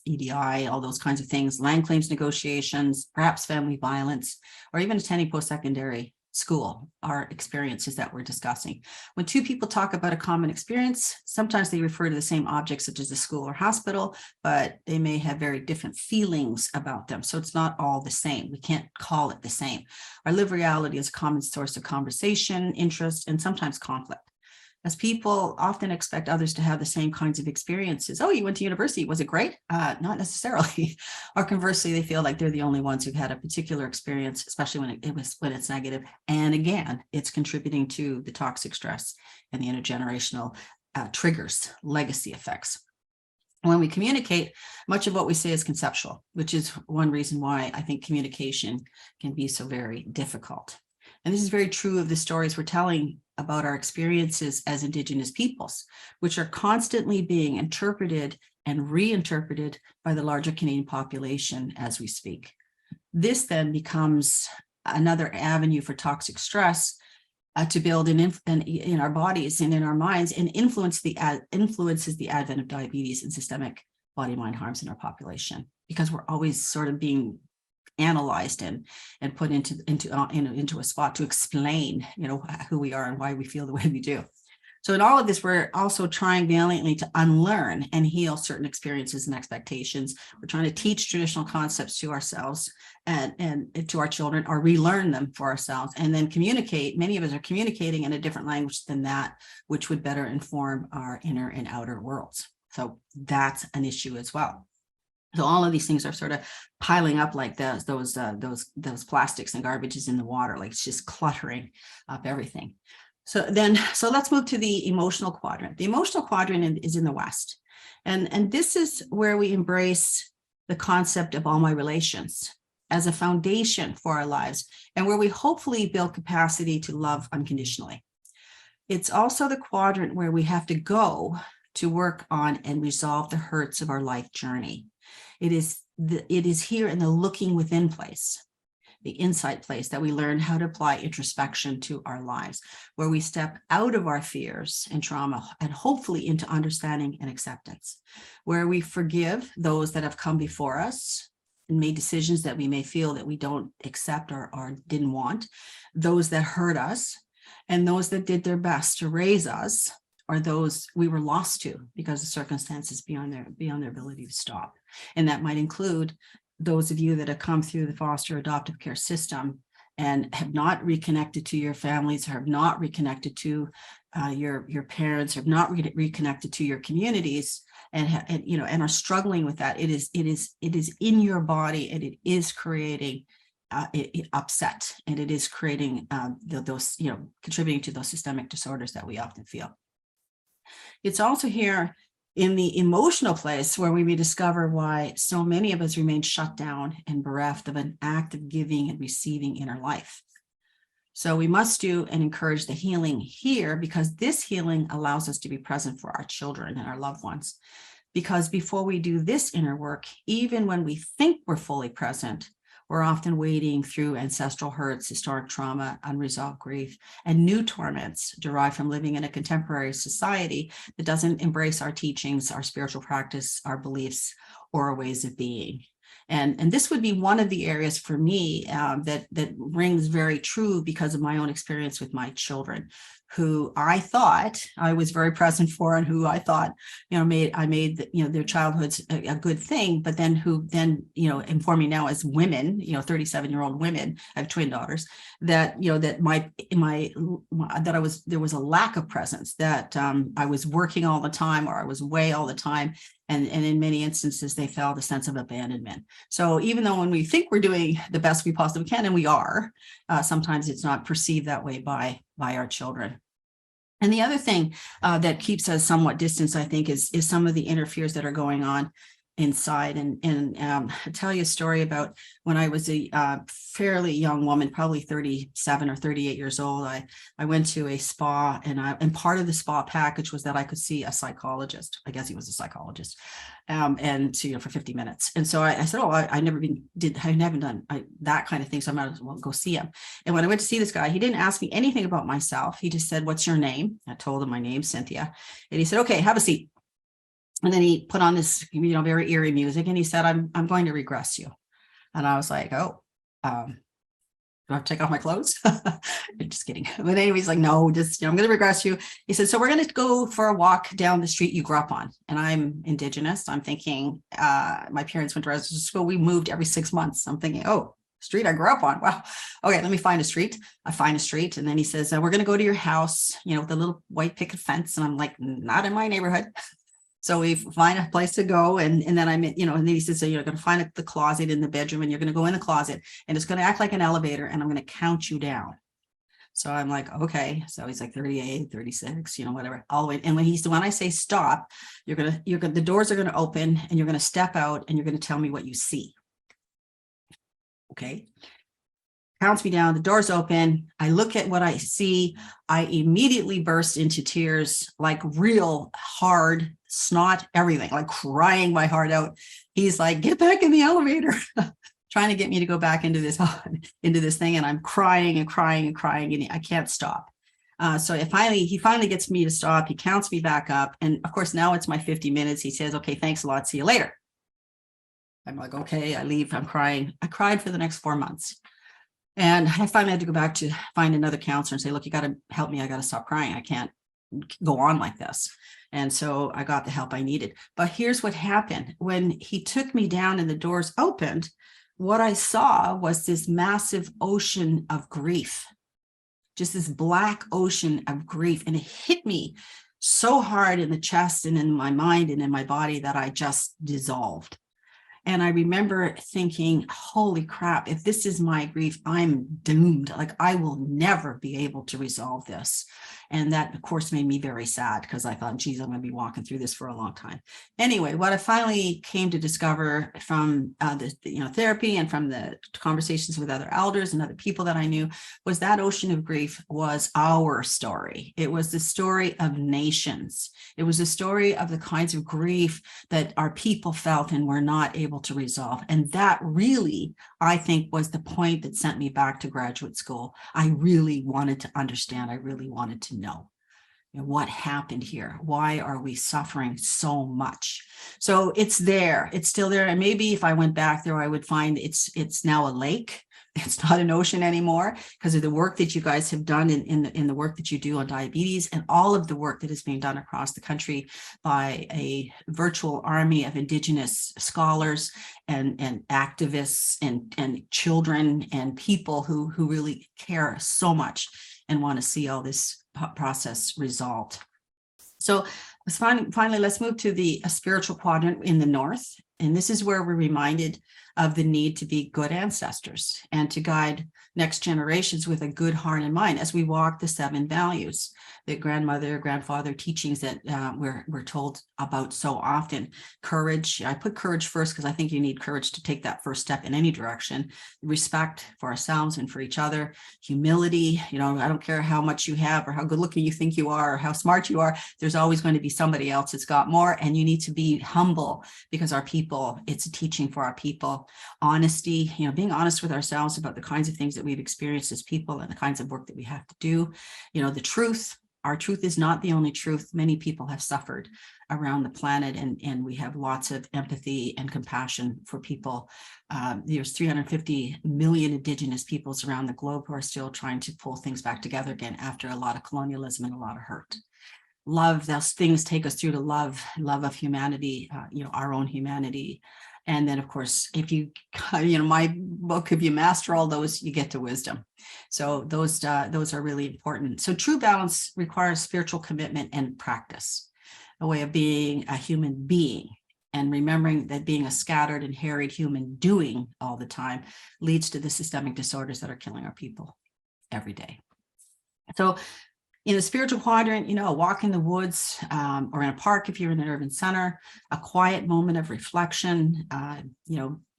EDI, all those kinds of things, land claims negotiations, perhaps family violence, or even attending post-secondary school, our experiences that we're discussing. When two people talk about a common experience, sometimes they refer to the same objects such as a school or hospital, but they may have very different feelings about them. So it's not all the same. We can't call it the same. Our lived reality is a common source of conversation, interest, and sometimes conflict, as people often expect others to have the same kinds of experiences. Oh, you went to university. Was it great? Not necessarily. Or conversely, they feel like they're the only ones who've had a particular experience, especially when it's negative. And again, it's contributing to the toxic stress and the intergenerational triggers, legacy effects. When we communicate, much of what we say is conceptual, which is one reason why I think communication can be so very difficult. And this is very true of the stories we're telling about our experiences as Indigenous peoples, which are constantly being interpreted and reinterpreted by the larger Canadian population as we speak. This then becomes another avenue for toxic stress to build in our bodies and in our minds, and influences the advent of diabetes and systemic body-mind harms in our population, because we're always sort of being analyzed and put into a spot to explain, who we are and why we feel the way we do. So in all of this, we're also trying valiantly to unlearn and heal certain experiences and expectations. We're trying to teach traditional concepts to ourselves and to our children, or relearn them for ourselves, and then communicate. Many of us are communicating in a different language than that, which would better inform our inner and outer worlds. So that's an issue as well. So all of these things are sort of piling up like those plastics and garbages in the water, like it's just cluttering up everything. So let's move to the emotional quadrant. The emotional quadrant is in the West. And this is where we embrace the concept of all my relations as a foundation for our lives, and where we hopefully build capacity to love unconditionally. It's also the quadrant where we have to go to work on and resolve the hurts of our life journey. It is here in the looking within place, the insight place, that we learn how to apply introspection to our lives, where we step out of our fears and trauma and hopefully into understanding and acceptance, where we forgive those that have come before us and made decisions that we may feel that we don't accept or didn't want, those that hurt us, and those that did their best to raise us, or those we were lost to because of circumstances beyond their ability to stop. And that might include those of you that have come through the foster adoptive care system and have not reconnected to your families, have not reconnected to your parents, have not reconnected to your communities, and are struggling with that. It is in your body, and it is creating upset, and it is creating those contributing to those systemic disorders that we often feel. It's also here in the emotional place where we may discover why so many of us remain shut down and bereft of an act of giving and receiving in our life. So we must do and encourage the healing here, because this healing allows us to be present for our children and our loved ones. Because before we do this inner work, even when we think we're fully present, we're often wading through ancestral hurts, historic trauma, unresolved grief, and new torments derived from living in a contemporary society that doesn't embrace our teachings, our spiritual practice, our beliefs, or our ways of being. And this would be one of the areas for me that rings very true because of my own experience with my children, who I thought I was very present for, and who I thought, made their childhoods a good thing, but then who inform me now as women, 37-year-old women, I have twin daughters, that there was a lack of presence, that I was working all the time, or I was away all the time. And in many instances, they felt a sense of abandonment. So even though when we think we're doing the best we possibly can, and we are, sometimes it's not perceived that way by our children. And the other thing that keeps us somewhat distant, I think, is some of the inner fears that are going on inside. And I'll tell you a story about when I was a fairly young woman, probably 37 or 38 years old. I went to a spa, and part of the spa package was that I could see a psychologist. I guess he was a psychologist, and for 50 minutes. And so I said, I haven't done that kind of thing, so I might as well go see him. And when I went to see this guy, he didn't ask me anything about myself. He just said, "What's your name?" I told him my name's Cynthia, and he said, "Okay, have a seat." And then he put on this, very eerie music, and he said, I'm going to regress you. And I was like, Do I have to take off my clothes? Just kidding. But anyway, he's like, no, just, I'm going to regress you. He said, so we're going to go for a walk down the street you grew up on. And I'm Indigenous. I'm thinking, my parents went to residential school. We moved every 6 months. I'm thinking, oh, street I grew up on. Wow. Okay, let me find a street. I find a street. And then he says, we're going to go to your house, with a little white picket fence. And I'm like, not in my neighborhood. So we find a place to go. And then I'm, and then he says, so you're going to find the closet in the bedroom, and you're going to go in the closet, and it's going to act like an elevator, and I'm going to count you down. So I'm like, okay. So he's like 38, 36, whatever, all the way. And when I say stop, the doors are going to open, and you're going to step out, and you're going to tell me what you see. Okay. Counts me down, the doors open. I look at what I see. I immediately burst into tears, like real hard snot, everything, like crying my heart out. He's like, get back in the elevator, trying to get me to go back into this thing. And I'm crying and crying and crying, and I can't stop. So he finally gets me to stop. He counts me back up. And of course, now it's my 50 minutes. He says, okay, thanks a lot. See you later. I'm like, okay, I leave. I'm crying. I cried for the next 4 months. And I finally had to go back to find another counselor and say, look, you got to help me. I got to stop crying. I can't go on like this. And so I got the help I needed. But here's what happened. When he took me down and the doors opened, what I saw was this massive ocean of grief, just this black ocean of grief. And it hit me so hard in the chest and in my mind and in my body that I just dissolved. And I remember thinking, holy crap, if this is my grief, I'm doomed. Like, I will never be able to resolve this. And that, of course, made me very sad, because I thought, geez, I'm going to be walking through this for a long time. Anyway, what I finally came to discover from the therapy and from the conversations with other elders and other people that I knew was that ocean of grief was our story. It was the story of nations. It was the story of the kinds of grief that our people felt and were not able to resolve. And that really, I think, was the point that sent me back to graduate school. I really wanted to understand. I really wanted to know what happened here. Why are we suffering so much? So it's there. It's still there. And maybe if I went back there, I would find it's now a lake. It's not an ocean anymore, because of the work that you guys have done in the work that you do on diabetes, and all of the work that is being done across the country by a virtual army of Indigenous scholars and activists and children and people who really care so much and want to see all this process resolved. So finally, let's move to the spiritual quadrant in the north. And this is where we're reminded of the need to be good ancestors and to guide next generations with a good heart and mind as we walk the 7 values, the grandmother, grandfather teachings that we're told about so often. Courage. I put courage first because I think you need courage to take that first step in any direction. Respect for ourselves and for each other. Humility. I don't care how much you have or how good looking you think you are or how smart you are. There's always going to be somebody else that's got more, and you need to be humble because our people, it's a teaching for our people. Honesty, being honest with ourselves about the kinds of things that we've experienced as people and the kinds of work that we have to do. The truth. Our truth is not the only truth. Many people have suffered around the planet, and we have lots of empathy and compassion for people. There's 350 million Indigenous peoples around the globe who are still trying to pull things back together again after a lot of colonialism and a lot of hurt. Love, those things take us through to love of humanity, our own humanity. And then, of course, if you, my book, if you master all those, you get to wisdom. So those are really important. So true balance requires spiritual commitment and practice, a way of being a human being, and remembering that being a scattered and harried human doing all the time leads to the systemic disorders that are killing our people every day. So in the spiritual quadrant, a walk in the woods or in a park if you're in an urban center, a quiet moment of reflection,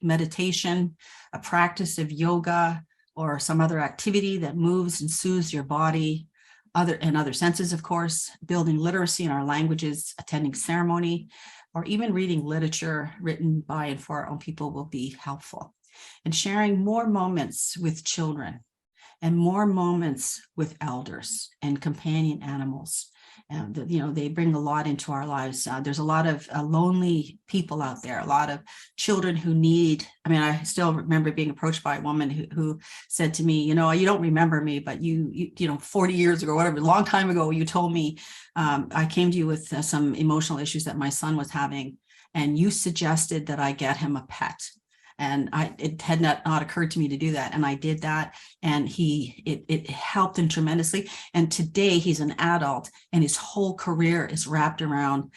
meditation, a practice of yoga or some other activity that moves and soothes your body, other senses, of course, building literacy in our languages, attending ceremony, or even reading literature written by and for our own people will be helpful. And sharing more moments with children. and more moments with elders and companion animals. And they bring a lot into our lives. There's a lot of lonely people out there, a lot of children who need. I mean, I still remember being approached by a woman who said to me, you don't remember me, but you 40 years ago, whatever, a long time ago, you told me I came to you with some emotional issues that my son was having, and you suggested that I get him a pet. And it had not occurred to me to do that. And I did that, and it helped him tremendously. And today he's an adult, and his whole career is wrapped around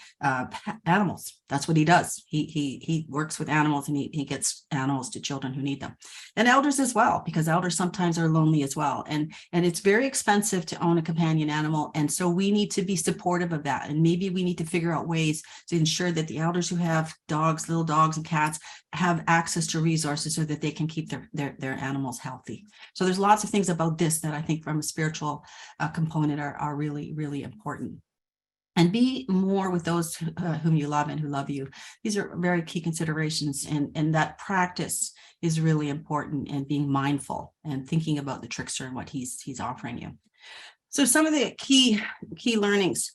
animals. That's what he does. He works with animals, and he gets animals to children who need them, and elders as well, because elders sometimes are lonely as well. And it's very expensive to own a companion animal. And so we need to be supportive of that. And maybe we need to figure out ways to ensure that the elders who have dogs, little dogs and cats, have access to resources so that they can keep their animals healthy. So there's lots of things about this that I think from a spiritual component are really, really important. And be more with those whom you love and who love you. These are very key considerations, and that practice is really important, and being mindful and thinking about the trickster and what he's offering you. So some of the key learnings.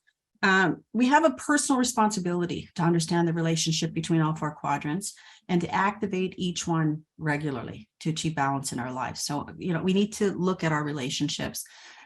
We have a personal responsibility to understand the relationship between all four quadrants and to activate each one regularly to achieve balance in our lives. So, we need to look at our relationships,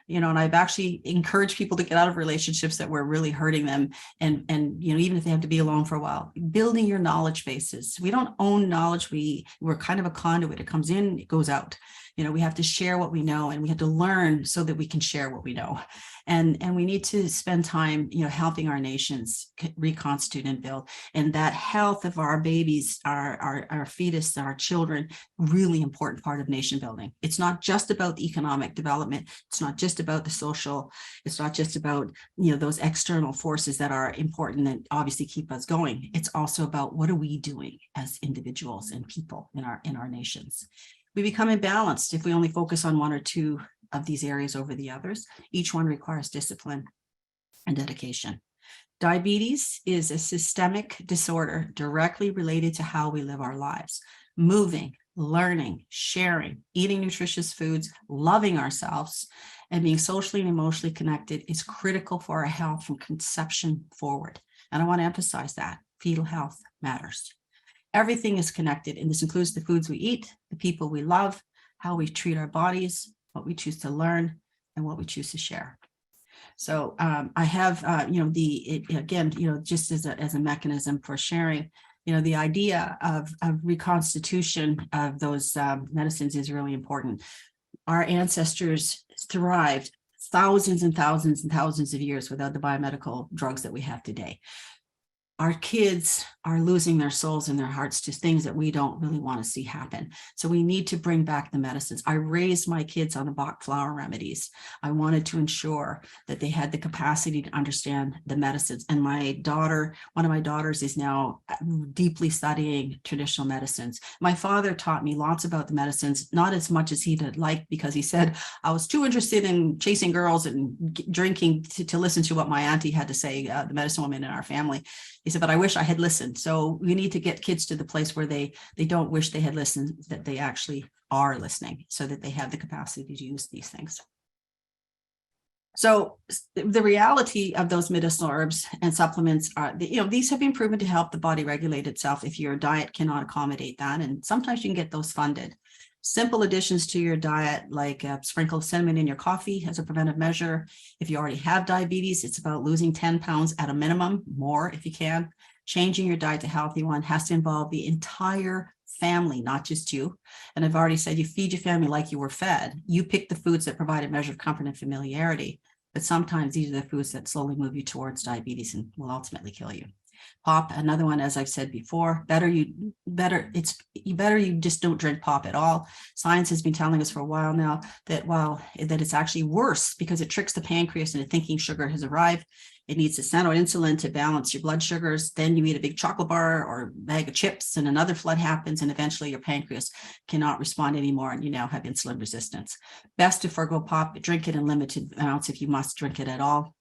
and I've actually encouraged people to get out of relationships that were really hurting them. And even if they have to be alone for a while, building your knowledge bases. We don't own knowledge. We're kind of a conduit. It comes in, it goes out. We have to share what we know, and we have to learn so that we can share what we know. And we need to spend time, helping our nations reconstitute and build. And that health of our babies, our fetus, our children, really important part of nation building. It's not just about the economic development. It's not just about the social. It's not just about, those external forces that are important that obviously keep us going. It's also about what are we doing as individuals and people in our nations. We become imbalanced if we only focus on one or two of these areas over the others. Each one requires discipline and dedication. Diabetes is a systemic disorder directly related to how we live our lives. Moving, learning, sharing, eating nutritious foods, loving ourselves, and being socially and emotionally connected is critical for our health from conception forward. And I want to emphasize that fetal health matters. Everything is connected, and this includes the foods we eat, the people we love, how we treat our bodies, what we choose to learn, and what we choose to share. So I have, just as a mechanism for sharing, the idea of reconstitution of those medicines is really important. Our ancestors thrived thousands and thousands and thousands of years without the biomedical drugs that we have today. Our kids are losing their souls and their hearts to things that we don't really want to see happen. So we need to bring back the medicines. I raised my kids on the Bach flower remedies. I wanted to ensure that they had the capacity to understand the medicines. And one of my daughters is now deeply studying traditional medicines. My father taught me lots about the medicines, not as much as he'd like, because he said I was too interested in chasing girls and drinking to listen to what my auntie had to say, the medicine woman in our family. He said, but I wish I had listened. So we need to get kids to the place where they don't wish they had listened, that they actually are listening, so that they have the capacity to use these things. So the reality of those medicinal herbs and supplements are, these have been proven to help the body regulate itself if your diet cannot accommodate that. And sometimes you can get those funded. Simple additions to your diet, like a sprinkle of cinnamon in your coffee as a preventive measure. If you already have diabetes, it's about losing 10 pounds at a minimum, more if you can. Changing your diet to a healthy one has to involve the entire family, not just you. And I've already said, you feed your family like you were fed. You pick the foods that provide a measure of comfort and familiarity. But sometimes these are the foods that slowly move you towards diabetes and will ultimately kill you. Pop, another one, as I've said before, better you just don't drink pop at all. Science has been telling us for a while now that it's actually worse, because it tricks the pancreas into thinking sugar has arrived. It needs to send out insulin to balance your blood sugars. Then you eat a big chocolate bar or bag of chips, and another flood happens, and eventually your pancreas cannot respond anymore, and you now have insulin resistance. Best to forego pop, drink it in limited amounts if you must drink it at all.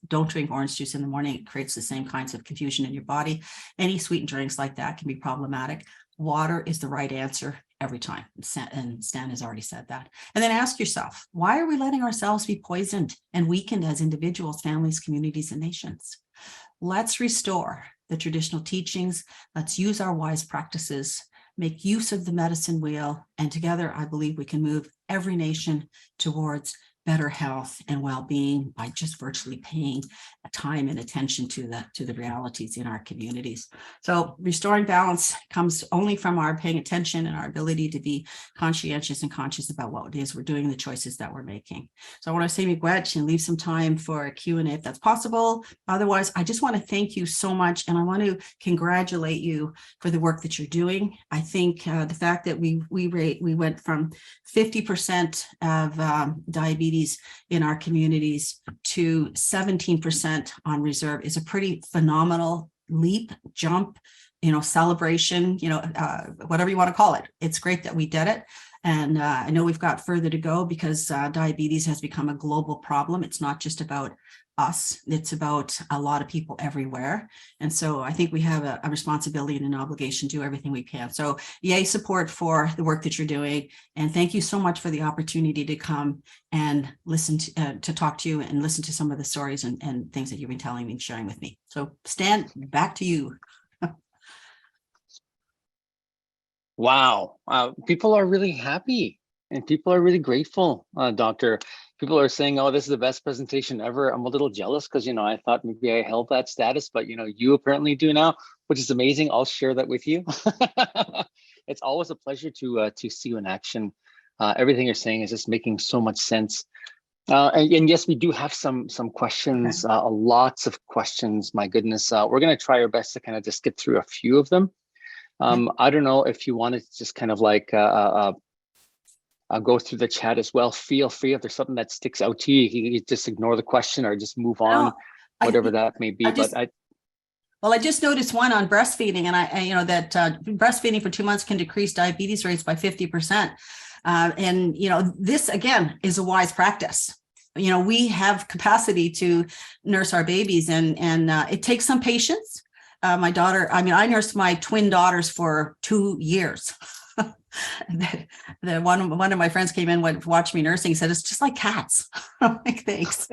Don't drink orange juice in the morning. It creates the same kinds of confusion in your body. Any sweetened drinks like that can be problematic. Water is the right answer. every time. And Stan has already said that. And then ask yourself, why are we letting ourselves be poisoned and weakened as individuals, families, communities, and nations? Let's restore the traditional teachings. Let's use our wise practices, make use of the medicine wheel, and together I believe we can move every nation towards better health and well-being by just virtually paying time and attention to the realities in our communities. So restoring balance comes only from our paying attention and our ability to be conscientious and conscious about what it is we're doing, the choices that we're making. So I want to say miigwech and leave some time for a Q&A if that's possible. Otherwise, I just want to thank you so much, and I want to congratulate you for the work that you're doing. I think the fact that we went from 50% of diabetes in our communities to 17% on reserve is a pretty phenomenal leap, jump, celebration, whatever you want to call it. It's great that we did it. And I know we've got further to go because diabetes has become a global problem. It's not just about us, it's about a lot of people everywhere. And so I think we have a responsibility and an obligation to do everything we can. So yay, support for the work that you're doing. And thank you so much for the opportunity to come and listen to talk to you and listen to some of the stories and things that you've been telling me and sharing with me. So Stan, back to you. Wow. People are really happy and people are really grateful, Doctor. People are saying, oh, this is the best presentation ever. I'm a little jealous because, I thought maybe I held that status, but, you apparently do now, which is amazing. I'll share that with you. It's always a pleasure to see you in action. Everything you're saying is just making so much sense. And yes, we do have some questions, lots of questions. My goodness, we're going to try our best to kind of just get through a few of them. I don't know if you wanted to just kind of like go through the chat as well. Feel free if there's something that sticks out to you, you just ignore the question or just move on, whatever that may be. I just noticed one on breastfeeding, and I that breastfeeding for 2 months can decrease diabetes rates by 50%. And this again is a wise practice. We have capacity to nurse our babies, and it takes some patience. My daughter, I nursed my twin daughters for 2 years. One of my friends came in, watched me nursing, said, it's just like cats. I'm like, thanks.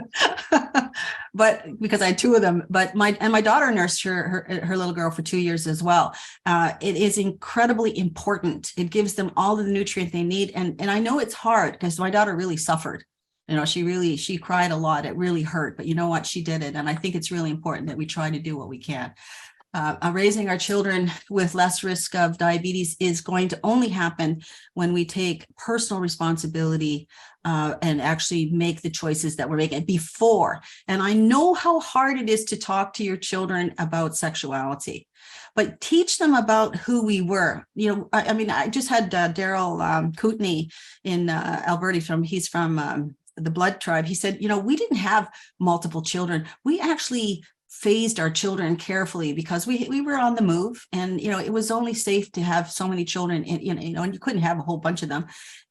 But because I had 2 of them, but my daughter nursed her little girl for 2 years as well. It is incredibly important. It gives them all of the nutrient they need. And I know it's hard because my daughter really suffered. She cried a lot. It really hurt, but you know what? She did it. And I think it's really important that we try to do what we can. Raising our children with less risk of diabetes is going to only happen when we take personal responsibility and actually make the choices that we're making before. And I know how hard it is to talk to your children about sexuality, but teach them about who we were. I just had Daryl Kootenay in Alberta. He's from the Blood Tribe. He said, we didn't have multiple children. We actually phased our children carefully because we were on the move, and it was only safe to have so many children, and you couldn't have a whole bunch of them.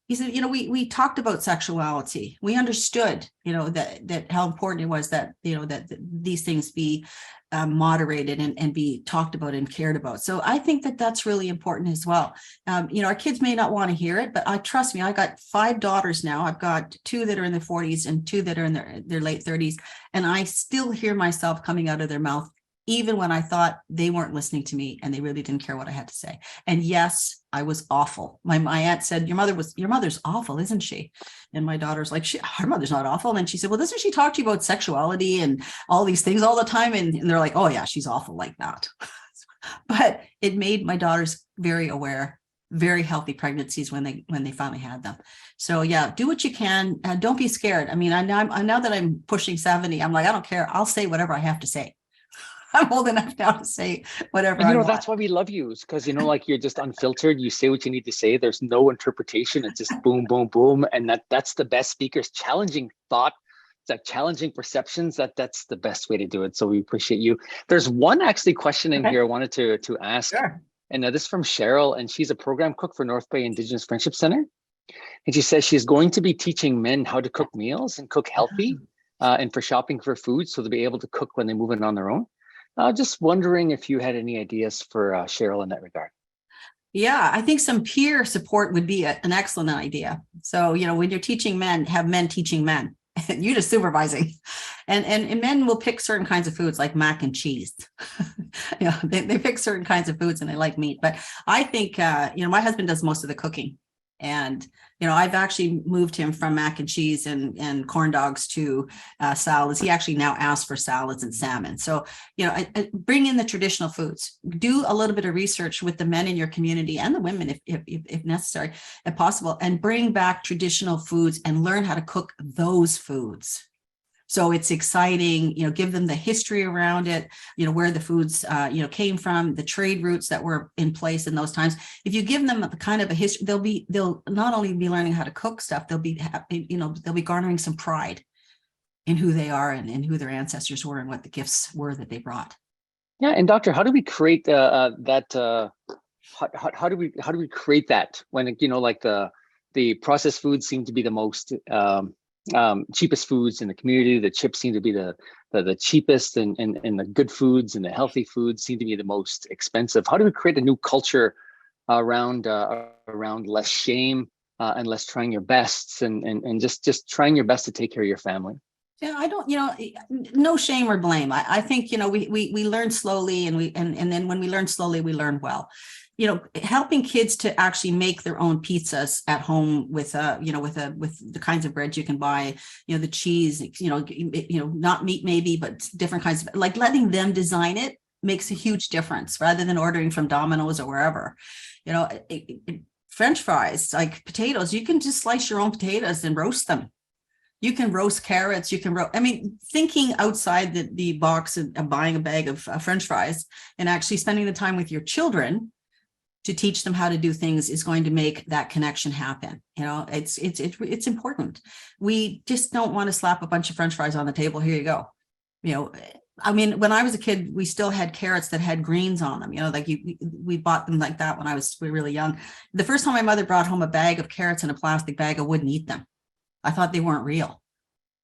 He said, we talked about sexuality. We understood, that how important it was that that these things be moderated and be talked about and cared about. So I think that that's really important as well. Our kids may not want to hear it, but trust me, I got 5 daughters now. I've got 2 that are in their 40s and 2 that are in their late 30s. And I still hear myself coming out of their mouth, even when I thought they weren't listening to me and they really didn't care what I had to say. And yes, I was awful. My aunt said, your mother's awful, isn't she? And my daughter's like, her mother's not awful. And then she said, well, doesn't she talk to you about sexuality and all these things all the time? And they're like, oh yeah, she's awful like that. But it made my daughters very aware, very healthy pregnancies when they finally had them. So yeah, do what you can. Don't be scared. Now that I'm pushing 70, I'm like, I don't care. I'll say whatever I have to say. I'm old enough now to say whatever I want. That's why we love you, because like you're just unfiltered. You say what you need to say. There's no interpretation. It's just boom, boom, boom, and that's the best speakers. Challenging thought, challenging perceptions. That's the best way to do it. So we appreciate you. There's one actually question in here I wanted to ask, Sure. And this is from Cheryl, and she's a program cook for North Bay Indigenous Friendship Center, and she says she's going to be teaching men how to cook meals and cook healthy, and for shopping for food, so they'll be able to cook when they move in on their own. Just wondering if you had any ideas for Cheryl in that regard. Yeah, I think some peer support would be an excellent idea. So, when you're teaching men, have men teaching men, and you just supervising. And men will pick certain kinds of foods like mac and cheese. They pick certain kinds of foods and they like meat. But I think, my husband does most of the cooking. And, I've actually moved him from mac and cheese and corn dogs to salads. He actually now asks for salads and salmon. So, bring in the traditional foods. Do a little bit of research with the men in your community and the women, if necessary, if possible, and bring back traditional foods and learn how to cook those foods. So it's exciting, give them the history around it, where the foods, came from, the trade routes that were in place in those times. If you give them the kind of a history, they'll not only be learning how to cook stuff, they'll be garnering some pride in who they are and who their ancestors were and what the gifts were that they brought. Yeah, and doctor, how do we create that? How do we create that when like the processed foods seem to be the most cheapest foods in the community? The chips seem to be the cheapest, and the good foods and the healthy foods seem to be the most expensive. How do we create a new culture around less shame and less trying your best and just trying your best to take care of your family? Yeah, I don't, no shame or blame. I think, we learn slowly, and then when we learn slowly, we learn well. Helping kids to actually make their own pizzas at home with the kinds of bread you can buy, the cheese, not meat maybe, but different kinds of, like, letting them design it makes a huge difference rather than ordering from Domino's or wherever. French fries, like potatoes, you can just slice your own potatoes and roast them. You can roast carrots. You can thinking outside the box and buying a bag of French fries and actually spending the time with your children to teach them how to do things is going to make that connection happen. It's important. We just don't want to slap a bunch of French fries on the table. Here you go. When I was a kid, we still had carrots that had greens on them. We bought them like that when I was really young. The first time my mother brought home a bag of carrots in a plastic bag, I wouldn't eat them. I thought they weren't real.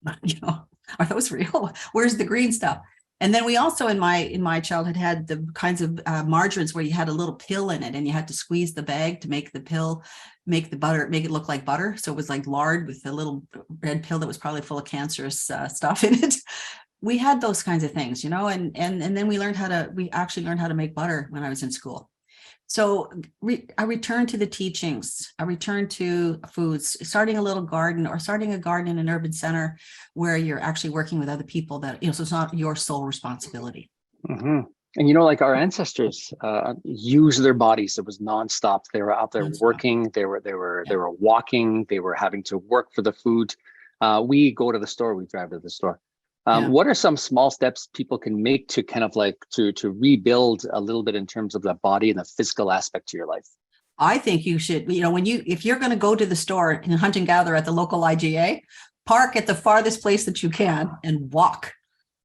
Are those real? Where's the green stuff? And then we also, in my childhood, had the kinds of margarines where you had a little pill in it and you had to squeeze the bag to make the pill, make the butter, make it look like butter. So it was like lard with a little red pill that was probably full of cancerous stuff in it. We had those kinds of things, and then we actually learned how to make butter when I was in school. So a return to the teachings, a return to foods, starting a little garden or starting a garden in an urban center where you're actually working with other people that, so it's not your sole responsibility. Mm-hmm. And, like our ancestors used their bodies. It was nonstop. They were out there working. They were walking. They were having to work for the food. We go to the store. We drive to the store. What are some small steps people can make to kind of like to rebuild a little bit in terms of the body and the physical aspect to your life? I think you should, if you're going to go to the store and hunt and gather at the local IGA, park at the farthest place that you can and walk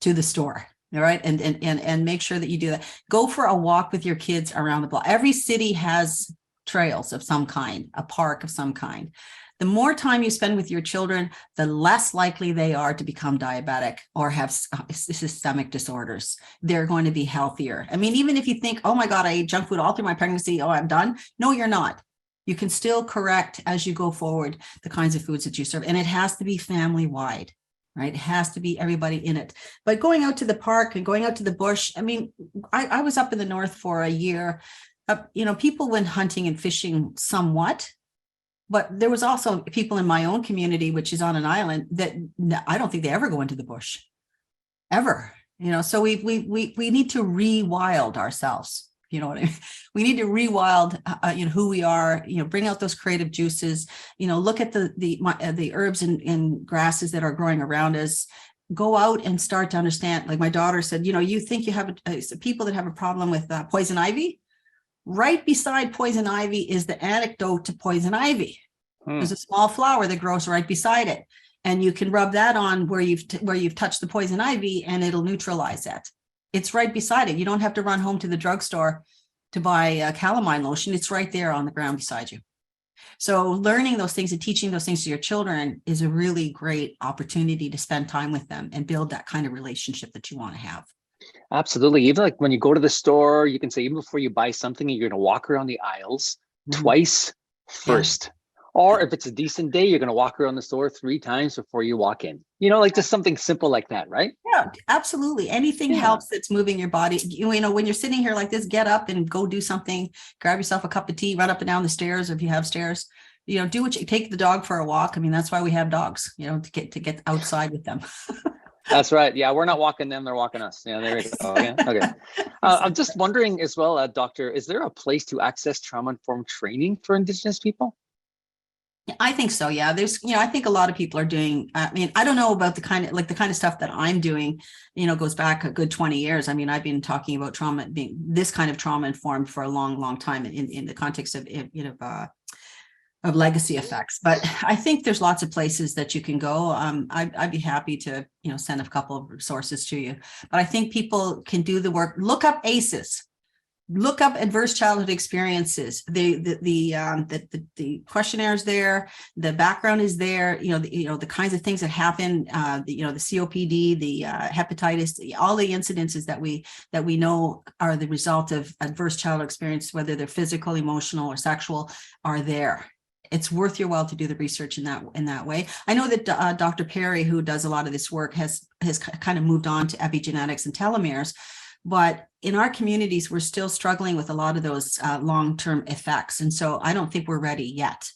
to the store. All right. And make sure that you do that. Go for a walk with your kids around the block. Every city has trails of some kind, a park of some kind. The more time you spend with your children, the less likely they are to become diabetic or have systemic disorders. They're going to be healthier. Even if you think, oh my God, I ate junk food all through my pregnancy, oh, I'm done. No, you're not. You can still correct as you go forward the kinds of foods that you serve. And it has to be family-wide, right? It has to be everybody in it. But going out to the park and going out to the bush, I was up in the north for a year. People went hunting and fishing somewhat. But there was also people in my own community, which is on an island, that I don't think they ever go into the bush, ever. So we need to rewild ourselves. You know what I mean? We need to rewild, who we are. Bring out those creative juices. Look at the herbs and grasses that are growing around us. Go out and start to understand. Like my daughter said, you think you have people that have a problem with poison ivy. Right beside poison ivy is the antidote to poison ivy. There's a small flower that grows right beside it. And you can rub that on where you've touched the poison ivy and it'll neutralize that. It's right beside it. You don't have to run home to the drugstore to buy calamine lotion. It's right there on the ground beside you. So learning those things and teaching those things to your children is a really great opportunity to spend time with them and build that kind of relationship that you want to have. Absolutely. Even like when you go to the store, you can say, even before you buy something, you're going to walk around the aisles Mhm. twice Yeah. first. Or if it's a decent day, you're going to walk around the store 3 times before you walk in. Like just something simple like that, right? Yeah, absolutely. Anything Yeah. helps that's moving your body. When you're sitting here like this, get up and go do something, grab yourself a cup of tea, run up and down the stairs if you have stairs. Do what you take the dog for a walk. I mean, that's why we have dogs, to get outside with them. That's right. Yeah, we're not walking them; they're walking us. Yeah, there we go. Yeah, okay. I'm Exactly. just wondering as well, Doctor, is there a place to access trauma-informed training for Indigenous people? I think so. Yeah. I think a lot of people are doing, I mean, I don't know about the kind of stuff that I'm doing, goes back a good 20 years. I mean, I've been talking about trauma being this kind of trauma informed for a long, long time in the context of legacy effects. But I think there's lots of places that you can go. I'd be happy to, send a couple of resources to you. But I think people can do the work. Look up ACEs. Look up adverse childhood experiences. The questionnaire is there. The background is there. The kinds of things that happen. The COPD, the hepatitis, all the incidences that we know are the result of adverse childhood experience, whether they're physical, emotional, or sexual, are there. It's worth your while to do the research in that way. I know that Dr. Perry, who does a lot of this work, has kind of moved on to epigenetics and telomeres, but in our communities, we're still struggling with a lot of those long-term effects, and so I don't think we're ready yet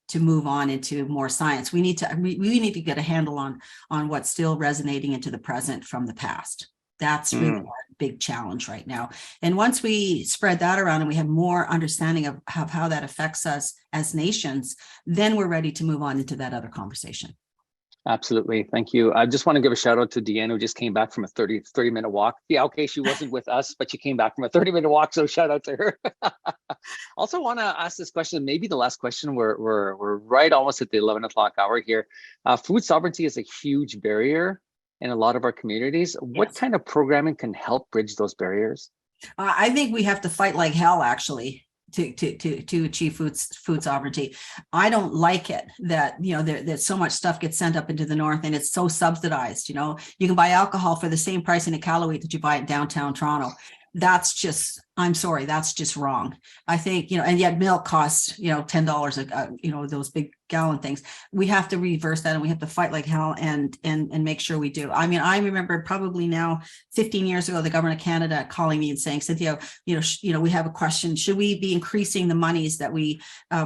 to move on into more science. We need to get a handle on what's still resonating into the present from the past. That's really our big challenge right now. And once we spread that around and we have more understanding of how that affects us as nations, then we're ready to move on into that other conversation. Absolutely. Thank you. I just want to give a shout out to Deanne, who just came back from a 30-minute walk. Yeah, okay, she wasn't with us, but she came back from a 30-minute walk. So shout out to her. Also want to ask this question, maybe the last question. We're right almost at the 11 o'clock hour here. Food sovereignty is a huge barrier in a lot of our communities. What Yes. kind of programming can help bridge those barriers? I think we have to fight like hell, actually, to achieve food sovereignty. I don't like it that that so much stuff gets sent up into the north and it's so subsidized. You can buy alcohol for the same price in Iqaluit that you buy it downtown Toronto. That's just, I'm sorry, that's just wrong. I think, and yet milk costs, $10 those big gallon things. We have to reverse that, and we have to fight like hell and make sure we do. I mean, I remember probably now 15 years ago, the government of Canada calling me and saying, Cynthia, we have a question. Should we be increasing the monies that we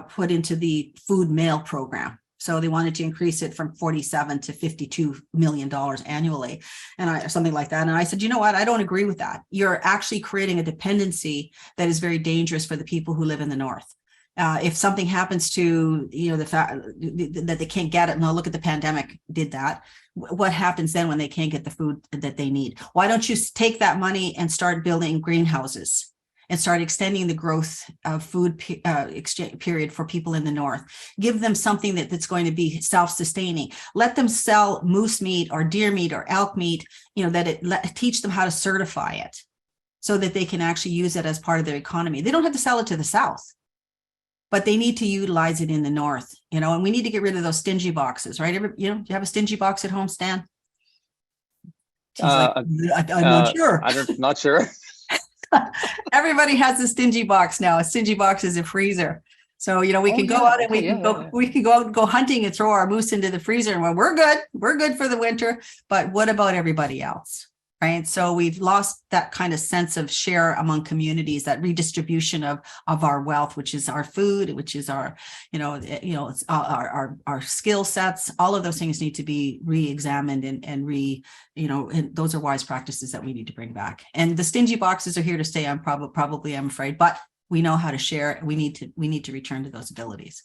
put into the food mail program? So they wanted to increase it from $47 to $52 million annually, and something like that. And I said, you know what? I don't agree with that. You're actually creating a dependency that is very dangerous for the people who live in the north. If something happens to the fact that they can't get it, now look at the pandemic did that. What happens then when they can't get the food that they need? Why don't you take that money and start building greenhouses and start extending the growth of food exchange period for people in the north? Give them something that's going to be self-sustaining. Let them sell moose meat or deer meat or elk meat, teach them how to certify it so that they can actually use it as part of their economy. They don't have to sell it to the south, but they need to utilize it in the north, and we need to get rid of those stingy boxes, right? Do you have a stingy box at home, Stan? He's like, I'm not sure. Not sure. Everybody has a stingy box now. A stingy box is a freezer. So, we can go out and we can go out and go hunting and throw our moose into the freezer, and we're good for the winter. But what about everybody else? Right. So we've lost that kind of sense of share among communities, that redistribution of our wealth, which is our food, which is our, our skill sets. All of those things need to be re-examined and those are wise practices that we need to bring back. And the stingy boxes are here to stay. I'm afraid, but we know how to share. We need to return to those abilities.